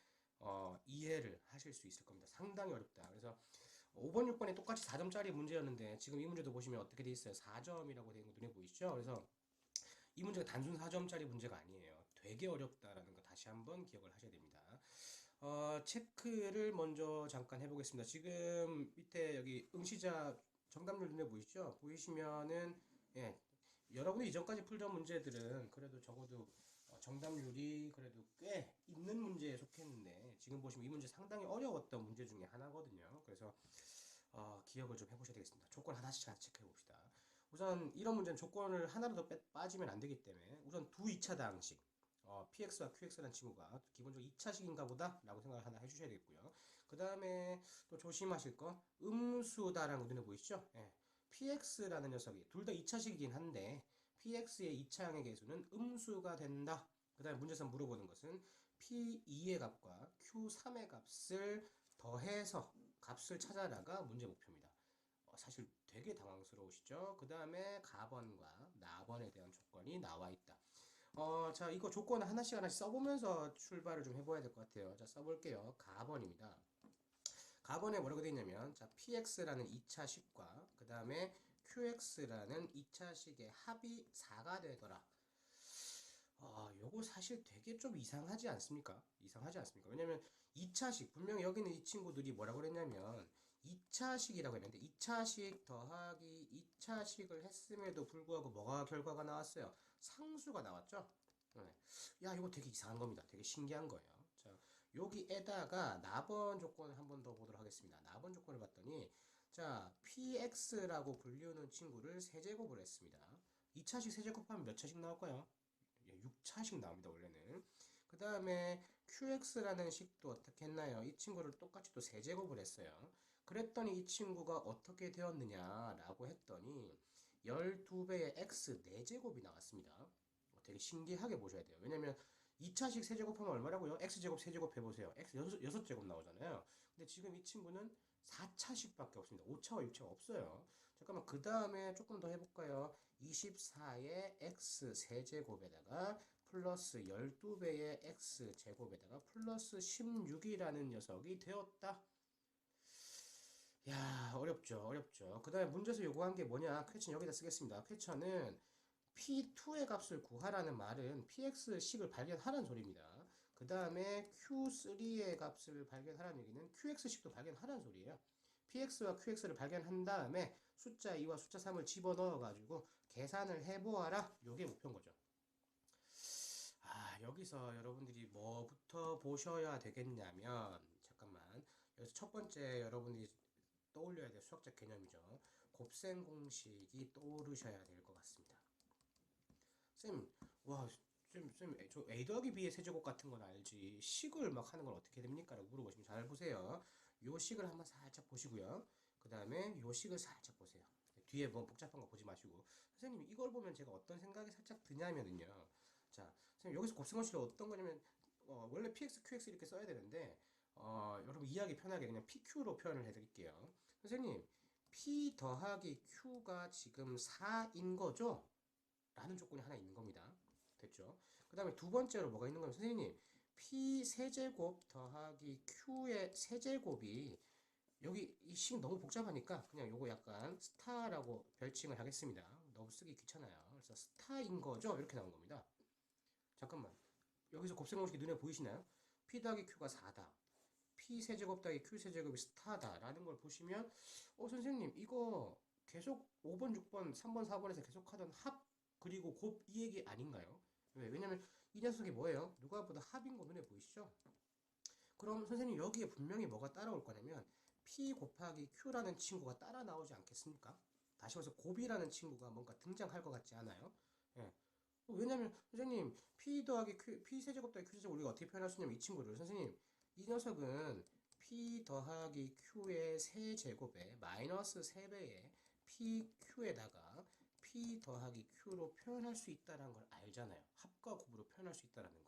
이해를 하실 수 있을 겁니다. 상당히 어렵다. 그래서 5번, 6번이 똑같이 4점짜리 문제였는데 지금 이 문제도 보시면 어떻게 돼 있어요? 4점이라고 되어 있는 거 눈에 보이시죠? 그래서 이 문제가 단순 4점짜리 문제가 아니에요. 되게 어렵다라는 거 다시 한번 기억을 하셔야 됩니다. 체크를 먼저 잠깐 해보겠습니다. 지금 밑에 여기 응시자 정답률 눈에 보이시죠? 보이시면은 예, 여러분이 이전까지 풀던 문제들은 그래도 적어도 정답률이 그래도 꽤 있는 문제에 속했는데 지금 보시면 이 문제 상당히 어려웠던 문제 중에 하나거든요. 그래서 기억을 좀 해보셔야 되겠습니다. 조건 하나씩 체크해 봅시다. 우선 이런 문제는 조건을 하나라도 빠지면 안 되기 때문에 우선 두 2차당식 PX와 QX라는 친구가 기본적으로 2차식인가 보다 라고 생각을 하나 해주셔야 되겠고요. 그 다음에 또 조심하실 거 음수다라는 거 눈에 보이시죠? 예. PX라는 녀석이 둘 다 2차식이긴 한데 PX의 2차항의 개수는 음수가 된다. 그 다음에 문제에서 물어보는 것은 P2의 값과 Q3의 값을 더해서 값을 찾아라가 문제 목표입니다. 사실 되게 당황스러우시죠? 그 다음에 가번과 나번에 대한 조건이 나와 있다. 자, 이거 조건 하나씩 하나씩 써보면서 출발을 좀 해봐야 될 것 같아요. 자, 써볼게요. 가번입니다. 가번에 뭐라고 되어 있냐면, 자, PX라는 2차식과, 그 다음에 QX라는 2차식의 합이 4가 되더라. 요거 사실 되게 좀 이상하지 않습니까? 이상하지 않습니까? 왜냐면 2차식, 분명히 여기는 이 친구들이 뭐라고 그랬냐면, 2차식이라고 했는데, 2차식 더하기 2차식을 했음에도 불구하고 뭐가 결과가 나왔어요? 상수가 나왔죠? 네. 야, 이거 되게 이상한 겁니다. 되게 신기한 거예요. 자, 여기에다가 나번 조건을 한 번 더 보도록 하겠습니다. 나번 조건을 봤더니, 자, px라고 불리우는 친구를 세제곱을 했습니다. 2차식 세제곱하면 몇 차식 나올까요? 6차식 나옵니다, 원래는. 그 다음에 qx라는 식도 어떻게 했나요? 이 친구를 똑같이 또 세제곱을 했어요. 그랬더니 이 친구가 어떻게 되었느냐라고 했더니 12배의 x 4제곱이 나왔습니다. 되게 신기하게 보셔야 돼요. 왜냐면 2차식 세제곱하면 얼마라고요? x제곱 세제곱 해보세요. x 6제곱 나오잖아요. 근데 지금 이 친구는 4차식밖에 없습니다. 5차와 6차가 없어요. 잠깐만, 그 다음에 조금 더 해볼까요? 24의 x 세제곱에다가 플러스 12배의 x 제곱에다가 플러스 16이라는 녀석이 되었다. 야, 어렵죠, 어렵죠. 그 다음에 문제에서 요구한 게 뭐냐? 퀘천 여기다 쓰겠습니다. 퀘천은 P2의 값을 구하라는 말은 PX식을 발견하라는 소리입니다. 그 다음에 Q3의 값을 발견하라는 얘기는 QX식도 발견하라는 소리예요. PX와 QX를 발견한 다음에 숫자 2와 숫자 3을 집어넣어가지고 계산을 해보아라. 요게 목표인 거죠. 여기서 여러분들이 뭐부터 보셔야 되겠냐면, 잠깐만. 여기서 첫 번째 여러분들이 떠올려야 될 수학적 개념이죠. 곱셈 공식이 떠오르셔야 될 것 같습니다. 쌤, 와, 저 A 더하기 B의 세제곱 같은 건 알지. 식을 막 하는 건 어떻게 됩니까? 라고 물어보시면 잘 보세요. 요 식을 한번 살짝 보시고요. 그 다음에 요 식을 살짝 보세요. 뒤에 뭐 복잡한 거 보지 마시고. 선생님, 이걸 보면 제가 어떤 생각이 살짝 드냐면은요. 자, 선생님, 여기서 곱셈공식이 어떤 거냐면, 원래 PX, QX 이렇게 써야 되는데, 여러분 이해하기 편하게 그냥 PQ로 표현을 해드릴게요. 선생님, P 더하기 Q가 지금 4인 거죠? 라는 조건이 하나 있는 겁니다. 됐죠? 그 다음에 두 번째로 뭐가 있는 거냐면 선생님 P 세제곱 더하기 Q의 세제곱이 여기 이 식 너무 복잡하니까 그냥 요거 약간 스타라고 별칭을 하겠습니다. 너무 쓰기 귀찮아요. 그래서 스타인 거죠? 이렇게 나온 겁니다. 잠깐만. 여기서 곱셈 공식이 눈에 보이시나요? P 더하기 Q가 4다. P 세제곱 더하기 Q 세제곱이 스타다 라는 걸 보시면 선생님 이거 계속 5번, 6번, 3번, 4번에서 계속 하던 합 그리고 곱 이 얘기 아닌가요? 왜냐면 이 녀석이 뭐예요? 누가 보다 합인 거 눈에 보이시죠? 그럼 선생님 여기에 분명히 뭐가 따라올 거냐면 P 곱하기 Q라는 친구가 따라 나오지 않겠습니까? 다시 말해서 곱이라는 친구가 뭔가 등장할 것 같지 않아요? 예. 왜냐면 선생님 P 더하기 Q, P 세제곱 더하기 Q 세제곱 우리가 어떻게 표현할 수 있냐면 이 친구를 선생님 이 녀석은 P 더하기 Q의 세제곱에 마이너스 3배의 PQ에다가 P 더하기 Q로 표현할 수 있다는 걸 알잖아요. 합과 곱으로 표현할 수 있다는 거.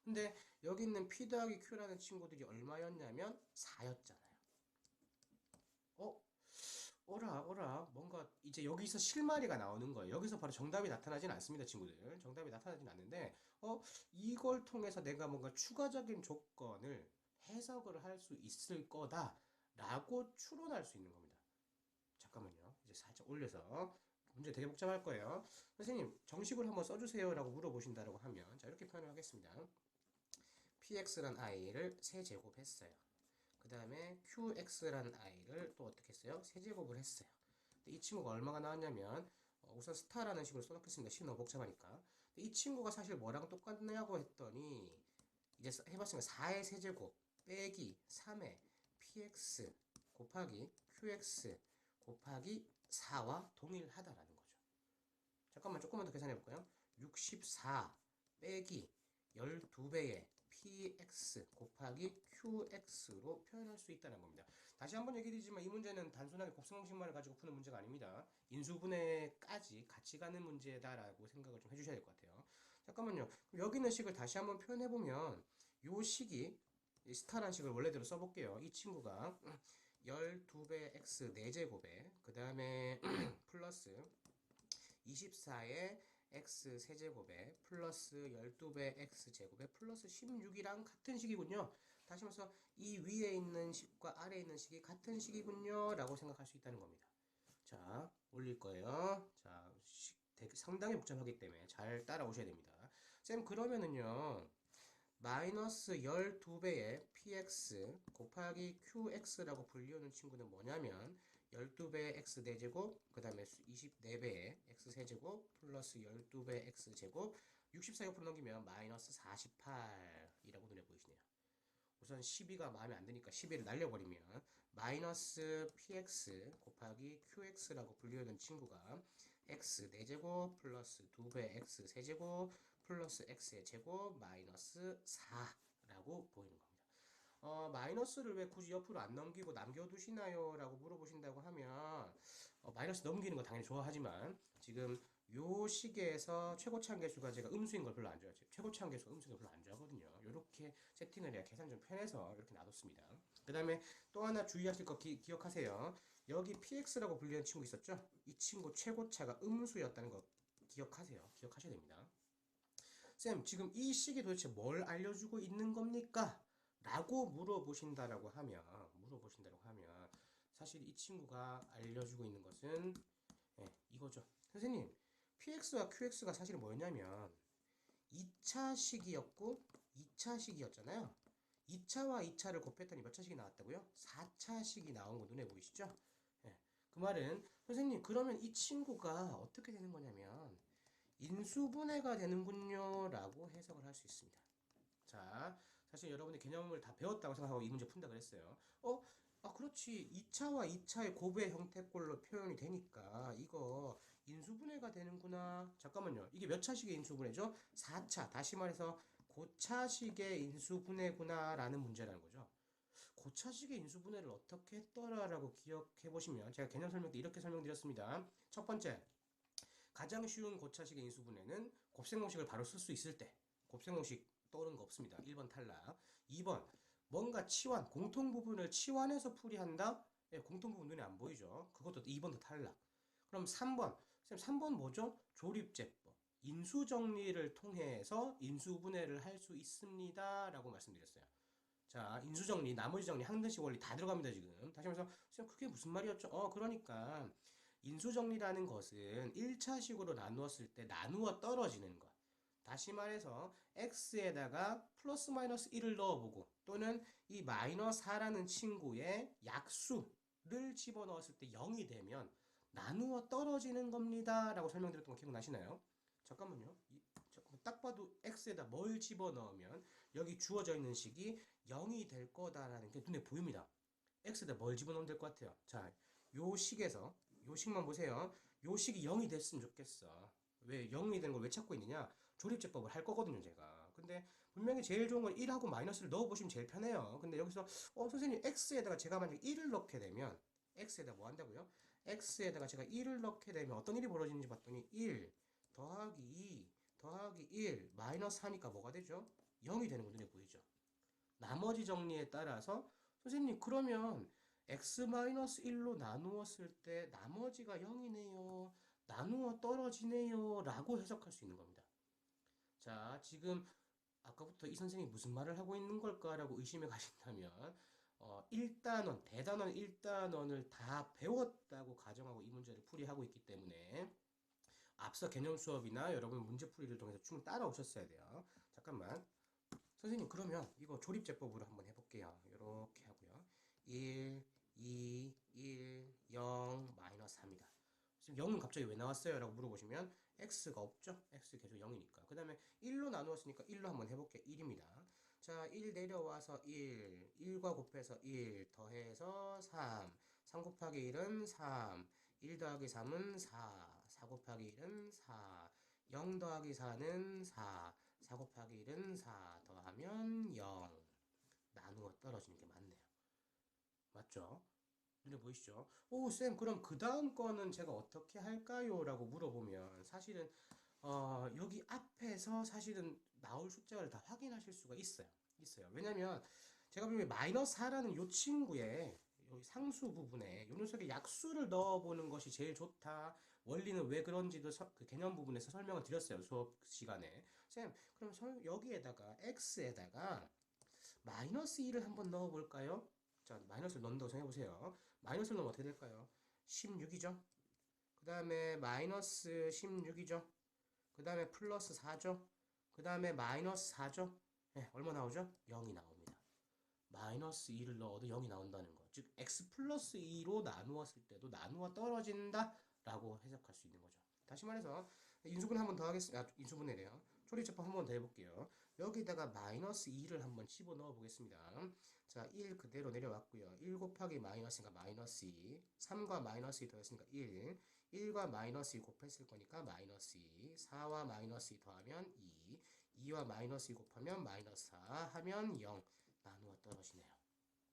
근데 여기 있는 P 더하기 Q라는 친구들이 얼마였냐면 4였잖아요. 어라, 뭔가 이제 여기서 실마리가 나오는 거예요. 여기서 바로 정답이 나타나진 않습니다, 친구들. 정답이 나타나진 않는데, 이걸 통해서 내가 뭔가 추가적인 조건을 해석을 할 수 있을 거다라고 추론할 수 있는 겁니다. 잠깐만요. 이제 살짝 올려서 문제 되게 복잡할 거예요. 선생님, 정식으로 한번 써주세요라고 물어보신다고 하면, 자, 이렇게 표현을 하겠습니다. px란 i를 세제곱했어요. 그 다음에 qx라는 i를 또 어떻게 했어요? 세제곱을 했어요. 이 친구가 얼마가 나왔냐면 우선 스타라는 식으로 써놓겠습니다. 식이 너무 복잡하니까. 이 친구가 사실 뭐랑 똑같냐고 했더니 이제 해봤으니까 4의 세제곱 빼기 3의 px 곱하기 qx 곱하기 4와 동일하다라는 거죠. 잠깐만 조금만 더 계산해 볼까요? 64 빼기 12배의 px 곱하기 qx로 표현할 수 있다는 겁니다. 다시 한번 얘기드리지만 이 문제는 단순하게 곱셈공식만을 가지고 푸는 문제가 아닙니다. 인수분해까지 같이 가는 문제다라고 생각을 좀 해주셔야 될 것 같아요. 잠깐만요. 여기 있는 식을 다시 한번 표현해보면 요 식이 스타라는 식을 원래대로 써볼게요. 이 친구가 12배 x 4제곱에 그 다음에 플러스 24의 x 세제곱에 플러스 12배 x 제곱에 플러스 16이랑 같은 식이군요. 다시 말해서 이 위에 있는 식과 아래에 있는 식이 같은 식이군요 라고 생각할 수 있다는 겁니다. 자, 올릴 거예요. 자, 되게 상당히 복잡하기 때문에 잘 따라오셔야 됩니다. 쌤, 그러면은요, 마이너스 12배의 px 곱하기 qx라고 불리우는 친구는 뭐냐면 12배의 x 4제곱 그 다음에 24배의 x 세제곱 플러스 12배의 x 제곱 64 옆으로 넘기면 마이너스 48이라고 눈에 보이시네요. 우선 12가 마음에 안 드니까 12를 날려버리면 마이너스 px 곱하기 qx라고 불리우는 친구가 x 4제곱 플러스 2배 x 세제곱 플러스 x의 제곱 마이너스 4라고 보이는 겁니다. 마이너스를 왜 굳이 옆으로 안 넘기고 남겨두시나요? 라고 물어보신다고 하면 마이너스 넘기는 거 당연히 좋아하지만 지금 요 식에서 최고치 한계수가 제가 음수인 걸 별로 안 좋아해요. 최고치 한계수가 음수인 걸 별로 안 좋아하거든요. 이렇게 세팅을 해야 계산 좀 편해서 이렇게 놔뒀습니다. 그 다음에 또 하나 주의하실 거 기억하세요. 여기 px라고 불리는 친구 있었죠? 이 친구 최고차가 음수였다는 거 기억하세요. 기억하셔야 됩니다. 쌤, 지금 이 식이 도대체 뭘 알려주고 있는 겁니까? 라고 물어보신다고 하면 사실 이 친구가 알려주고 있는 것은 이거죠. 선생님, px와 qx가 사실 뭐였냐면 2차 식이었고 2차 식이었잖아요. 2차와 2차를 곱했더니 몇 차식이 나왔다고요? 4차식이 나온 거 눈에 보이시죠? 그 말은 선생님, 그러면 이 친구가 어떻게 되는 거냐면 인수분해가 되는군요 라고 해석을 할 수 있습니다. 자, 사실 여러분이 개념을 다 배웠다고 생각하고 이 문제 푼다 그랬어요. 그렇지. 2차와 2차의 곱의 형태꼴로 표현이 되니까 이거 인수분해가 되는구나. 잠깐만요. 이게 몇 차식의 인수분해죠? 4차. 다시 말해서 고차식의 인수분해구나 라는 문제라는 거죠. 고차식의 인수분해를 어떻게 했더라라고 기억해 보시면 제가 개념 설명 때 이렇게 설명드렸습니다. 첫 번째, 가장 쉬운 고차식의 인수분해는 곱셈공식을 바로 쓸 수 있을 때 곱셈공식 떠오르는 거 없습니다. 1번 탈락. 2번 뭔가 치환, 공통부분을 치환해서 풀이한다? 공통부분 눈에 안 보이죠? 그것도 2번도 탈락. 그럼 3번. 쌤, 3번 뭐죠? 조립제법. 인수정리를 통해서 인수분해를 할 수 있습니다. 라고 말씀드렸어요. 자, 인수정리, 나머지 정리, 항등식 원리 다 들어갑니다, 지금. 다시 말해서, 쌤, 그게 무슨 말이었죠? 그러니까, 인수정리라는 것은 1차식으로 나누었을 때 나누어 떨어지는 것. 다시 말해서 x에다가 플러스 마이너스 1을 넣어보고 또는 이 마이너스 4라는 친구의 약수를 집어넣었을 때 0이 되면 나누어 떨어지는 겁니다 라고 설명드렸던 거 기억나시나요? 잠깐만요. 딱 봐도 x에다 뭘 집어넣으면 여기 주어져 있는 식이 0이 될 거다라는 게 눈에 보입니다. x에다 뭘 집어넣으면 될 것 같아요. 자, 요 식에서 요 식만 보세요. 요 식이 0이 됐으면 좋겠어. 왜 0이 되는 걸 왜 찾고 있느냐? 조립제법을 할 거거든요, 제가. 근데 분명히 제일 좋은 건 1하고 마이너스를 넣어보시면 제일 편해요. 근데 여기서 선생님 x에다가 제가 만약에 1을 넣게 되면 x에다 뭐 한다고요? x에다가 제가 1을 넣게 되면 어떤 일이 벌어지는지 봤더니 1 더하기 2 더하기 1 마이너스 하니까 뭐가 되죠? 0이 되는 거 눈에 보이죠? 나머지 정리에 따라서 선생님 그러면 x-1로 나누었을 때 나머지가 0이네요. 나누어 떨어지네요. 라고 해석할 수 있는 겁니다. 자, 지금 아까부터 이 선생님이 무슨 말을 하고 있는 걸까라고 의심해 가신다면 1단원, 대단원 1단원을 다 배웠다고 가정하고 이 문제를 풀이하고 있기 때문에 앞서 개념 수업이나 여러분 문제풀이를 통해서 충분히 따라오셨어야 돼요. 잠깐만. 선생님 그러면 이거 조립제법으로 한번 해볼게요. 이렇게 하고요. 1, 2, 1, 0, 마이너스 3이다. 지금 0은 갑자기 왜 나왔어요? 라고 물어보시면 x가 없죠? x 계속 0이니까. 그 다음에 1로 나누었으니까 1로 한번 해볼게요. 1입니다. 자, 1 내려와서 1, 1과 곱해서 1, 더해서 3, 3 곱하기 1은 3, 1 더하기 3은 4, 4 곱하기 1은 4, 0 더하기 4는 4, 4 곱하기 1은 4, 더하면 0. 나누어 떨어지는 게 맞네요. 맞죠? 눈에 보이시죠? 오, 쌤, 그럼 그 다음 거는 제가 어떻게 할까요? 라고 물어보면 사실은 여기 앞에서 사실은 나올 숫자를 다 확인하실 수가 있어요. 왜냐면 제가 보면 마이너스 4라는 요 친구의 요 상수 부분에 요 녀석의 약수를 넣어보는 것이 제일 좋다. 원리는 왜 그런지도 그 개념 부분에서 설명을 드렸어요. 수업 시간에. 쌤, 그럼 여기에다가 x에다가 마이너스 2를 한번 넣어볼까요? 자, 마이너스를 넣는다고 생각해보세요. 마이너스를 넣으면 어떻게 될까요? 16이죠. 그 다음에 마이너스 16이죠. 그 다음에 플러스 4죠. 그 다음에 마이너스 4죠. 네, 얼마 나오죠? 0이 나옵니다. 마이너스 2를 넣어도 0이 나온다는 거. 즉, x 플러스 2로 나누었을 때도 나누어 떨어진다 라고 해석할 수 있는 거죠. 다시 말해서 인수분 한번 더 하겠습니다. 인수분해래요. 초리접합 한번 더 해볼게요. 여기다가 마이너스 2를 한번 집어 넣어 보겠습니다. 자, 1 그대로 내려왔고요. 1 곱하기 마이너스니까 마이너스 2, 3과 마이너스 2 더했으니까 1, 1과 마이너스 2 곱했을 거니까 마이너스 2, 4와 마이너스 2 더하면 2, 2와 마이너스 2 곱하면 마이너스 4 하면 0, 나누어 떨어지네요.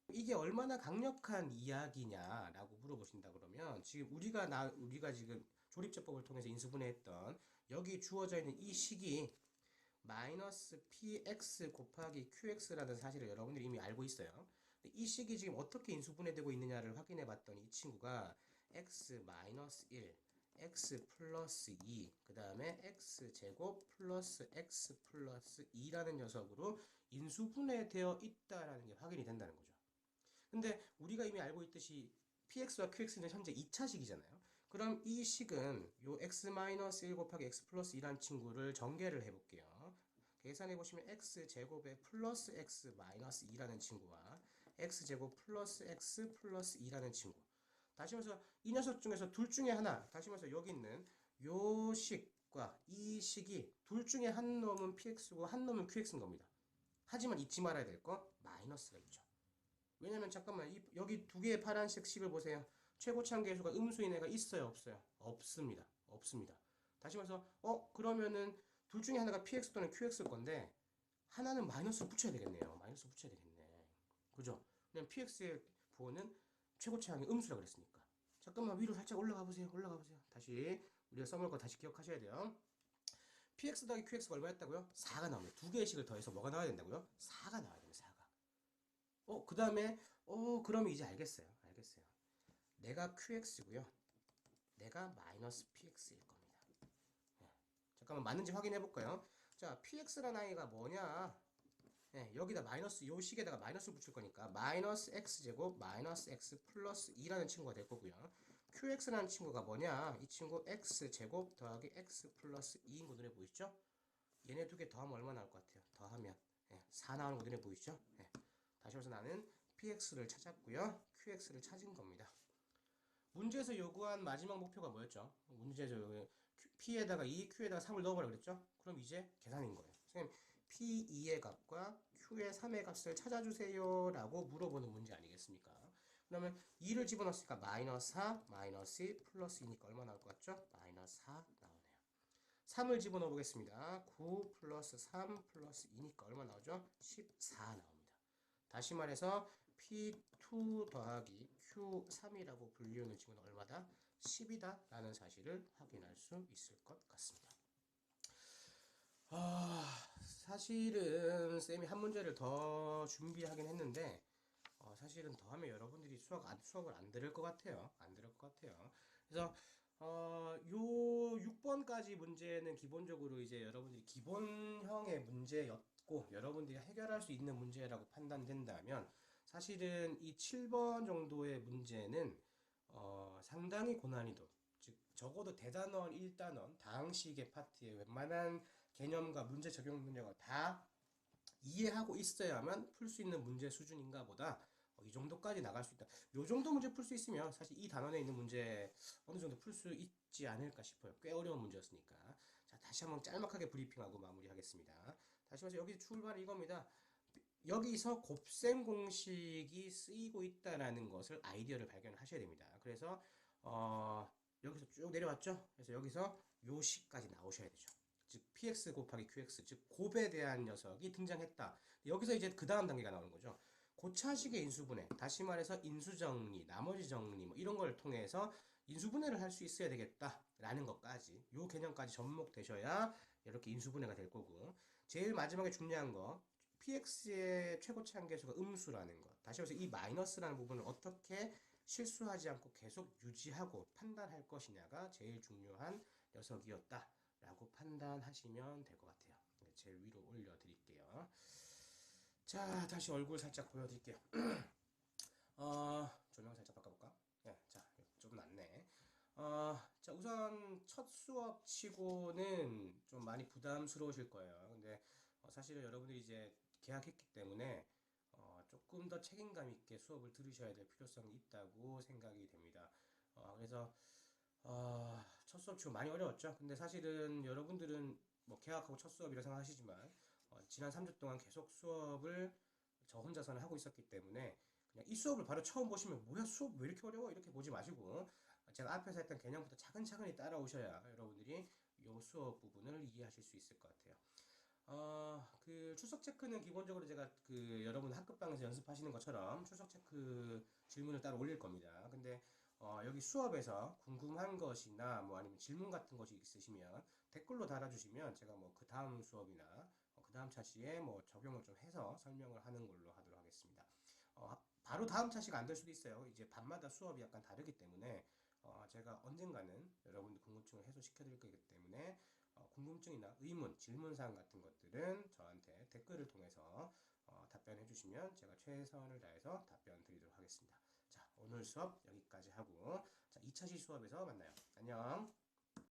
이게 얼마나 강력한 이야기냐라고 물어보신다 그러면 지금 우리가 지금 조립제법을 통해서 인수분해했던 여기 주어져 있는 이 식이 마이너스 px 곱하기 qx라는 사실을 여러분들이 이미 알고 있어요. 이 식이 지금 어떻게 인수분해되고 있느냐를 확인해 봤더니 이 친구가 x 마이너스 1, x 플러스 2, 그 다음에 x 제곱 플러스 x 플러스 2라는 녀석으로 인수분해되어 있다라는 게 확인이 된다는 거죠. 근데 우리가 이미 알고 있듯이 px와 qx는 현재 2차식이잖아요. 그럼 이 식은 요 x-1 곱하기 x 플러스 2라는 친구를 전개를 해볼게요. 계산해 보시면 x제곱에 플러스 x 마이너스 2라는 친구와 x제곱 플러스 x 플러스 2라는 친구. 다시 말해서 이 녀석 중에서 둘 중에 하나, 다시 말해서 여기 있는 요 식과 이 식이 둘 중에 한 놈은 px고 한 놈은 qx인 겁니다. 하지만 잊지 말아야 될 거 마이너스가 있죠. 왜냐면 잠깐만 여기 두 개의 파란색 식을 보세요. 최고차항 계수가 음수인 애가 있어요, 없어요? 없습니다. 없습니다. 다시 말해서 그러면은 둘 중에 하나가 px 또는 qx일 건데 하나는 마이너스를 붙여야 되겠네요. 마이너스 붙여야 되겠네. 그죠? 왜냐면 px의 부호는 최고차항이 음수라 그랬으니까. 잠깐만 위로 살짝 올라가 보세요. 올라가 보세요. 다시 우리가 써먹을 거 다시 기억하셔야 돼요. px 더하기 qx가 얼마였다고요? 4가 나옵니다. 두 개의 식을 더해서 뭐가 나와야 된다고요? 4가 나와야 됩니다. 4가. 그 다음에 그럼 이제 알겠어요. 내가 qx고요. 내가 마이너스 px일 겁니다. 네. 잠깐만 맞는지 확인해 볼까요? 자, px라는 아이가 뭐냐? 네, 여기다 마이너스 요 식에다가 마이너스를 붙일 거니까 마이너스 x제곱 마이너스 x 플러스 2라는 친구가 될 거고요. qx라는 친구가 뭐냐? 이 친구 x제곱 더하기 x 플러스 2인 거 눈에 보이시죠? 얘네 두 개 더하면 얼마 나올 것 같아요? 더하면 4 나오는 거 눈에 보이시죠? 다시 말해서 나는 px를 찾았고요. qx를 찾은 겁니다. 문제에서 요구한 마지막 목표가 뭐였죠? 문제에서 P에다가 2, Q에다가 3을 넣어보라 그랬죠? 그럼 이제 계산인 거예요. 선생님, P2의 값과 Q의 3의 값을 찾아주세요 라고 물어보는 문제 아니겠습니까? 그러면 2를 집어넣었으니까 마이너스 4, 마이너스 2, 플러스 2니까 얼마 나올 것 같죠? 마이너스 4 나오네요. 3을 집어넣어 보겠습니다. 9 플러스 3 플러스 2니까 얼마 나오죠? 14 나옵니다. 다시 말해서 P2 더하기 Q3이라고 불리우는 친구는 얼마다? 10이다 라는 사실을 확인할 수 있을 것 같습니다. 사실은 쌤이 한 문제를 더 준비하긴 했는데 사실은 더 하면 여러분들이 수업을 안 들을 것 같아요. 그래서 요 6번까지 문제는 기본적으로 이제 여러분들이 기본형의 문제였고 여러분들이 해결할 수 있는 문제라고 판단된다면 사실은 이 7번 정도의 문제는 상당히 고난이도, 즉 적어도 대단원, 1단원, 다항식의 파트에 웬만한 개념과 문제 적용 능력을 다 이해하고 있어야만 풀 수 있는 문제 수준인가 보다 이 정도까지 나갈 수 있다. 요 정도 문제 풀 수 있으면 사실 이 단원에 있는 문제 어느 정도 풀 수 있지 않을까 싶어요. 꽤 어려운 문제였으니까. 자, 다시 한번 짤막하게 브리핑하고 마무리하겠습니다. 다시 말해서 여기 출발이 이겁니다. 여기서 곱셈 공식이 쓰이고 있다라는 것을 아이디어를 발견하셔야 됩니다. 그래서 여기서 쭉 내려왔죠. 그래서 여기서 요 식까지 나오셔야 되죠. 즉 px 곱하기 qx, 즉 곱에 대한 녀석이 등장했다. 여기서 이제 그 다음 단계가 나오는 거죠. 고차식의 인수분해, 다시 말해서 인수정리, 나머지 정리 뭐 이런 걸 통해서 인수분해를 할 수 있어야 되겠다라는 것까지, 요 개념까지 접목되셔야 이렇게 인수분해가 될 거고, 제일 마지막에 중요한 거 px의 최고치 한계수가 음수라는 것. 다시 말해서 이 마이너스라는 부분을 어떻게 실수하지 않고 계속 유지하고 판단할 것이냐가 제일 중요한 녀석이었다라고 판단하시면 될 것 같아요. 제일 위로 올려드릴게요. 자, 다시 얼굴 살짝 보여드릴게요. 조명 살짝 바꿔볼까? 네, 자, 좀 낫네. 자, 우선 첫 수업 치고는 좀 많이 부담스러우실 거예요. 근데 사실은 여러분들이 이제 계약했기 때문에 조금 더 책임감 있게 수업을 들으셔야 될 필요성이 있다고 생각이 됩니다. 그래서 첫 수업 치고 많이 어려웠죠. 근데 사실은 여러분들은 뭐 계약하고 첫 수업이라 생각하시지만 지난 3주 동안 계속 수업을 저 혼자서는 하고 있었기 때문에 그냥 이 수업을 바로 처음 보시면 뭐야 수업 왜 이렇게 어려워 이렇게 보지 마시고 제가 앞에서 했던 개념부터 차근차근히 따라오셔야 여러분들이 이 수업 부분을 이해하실 수 있을 것 같아요. 그 출석 체크는 기본적으로 제가 그 여러분 학급방에서 연습하시는 것처럼 출석 체크 질문을 따로 올릴 겁니다. 근데 여기 수업에서 궁금한 것이나 뭐 아니면 질문 같은 것이 있으시면 댓글로 달아주시면 제가 뭐 그 다음 수업이나 그 다음 차시에 뭐 적용을 좀 해서 설명을 하는 걸로 하도록 하겠습니다. 바로 다음 차시가 안 될 수도 있어요. 이제 밤마다 수업이 약간 다르기 때문에 제가 언젠가는 여러분들 궁금증을 해소시켜 드릴 거기 때문에 궁금증이나 의문, 질문사항 같은 것들은 저한테 댓글을 통해서 답변해 주시면 제가 최선을 다해서 답변 드리도록 하겠습니다. 자, 오늘 수업 여기까지 하고 자, 2차시 수업에서 만나요. 안녕.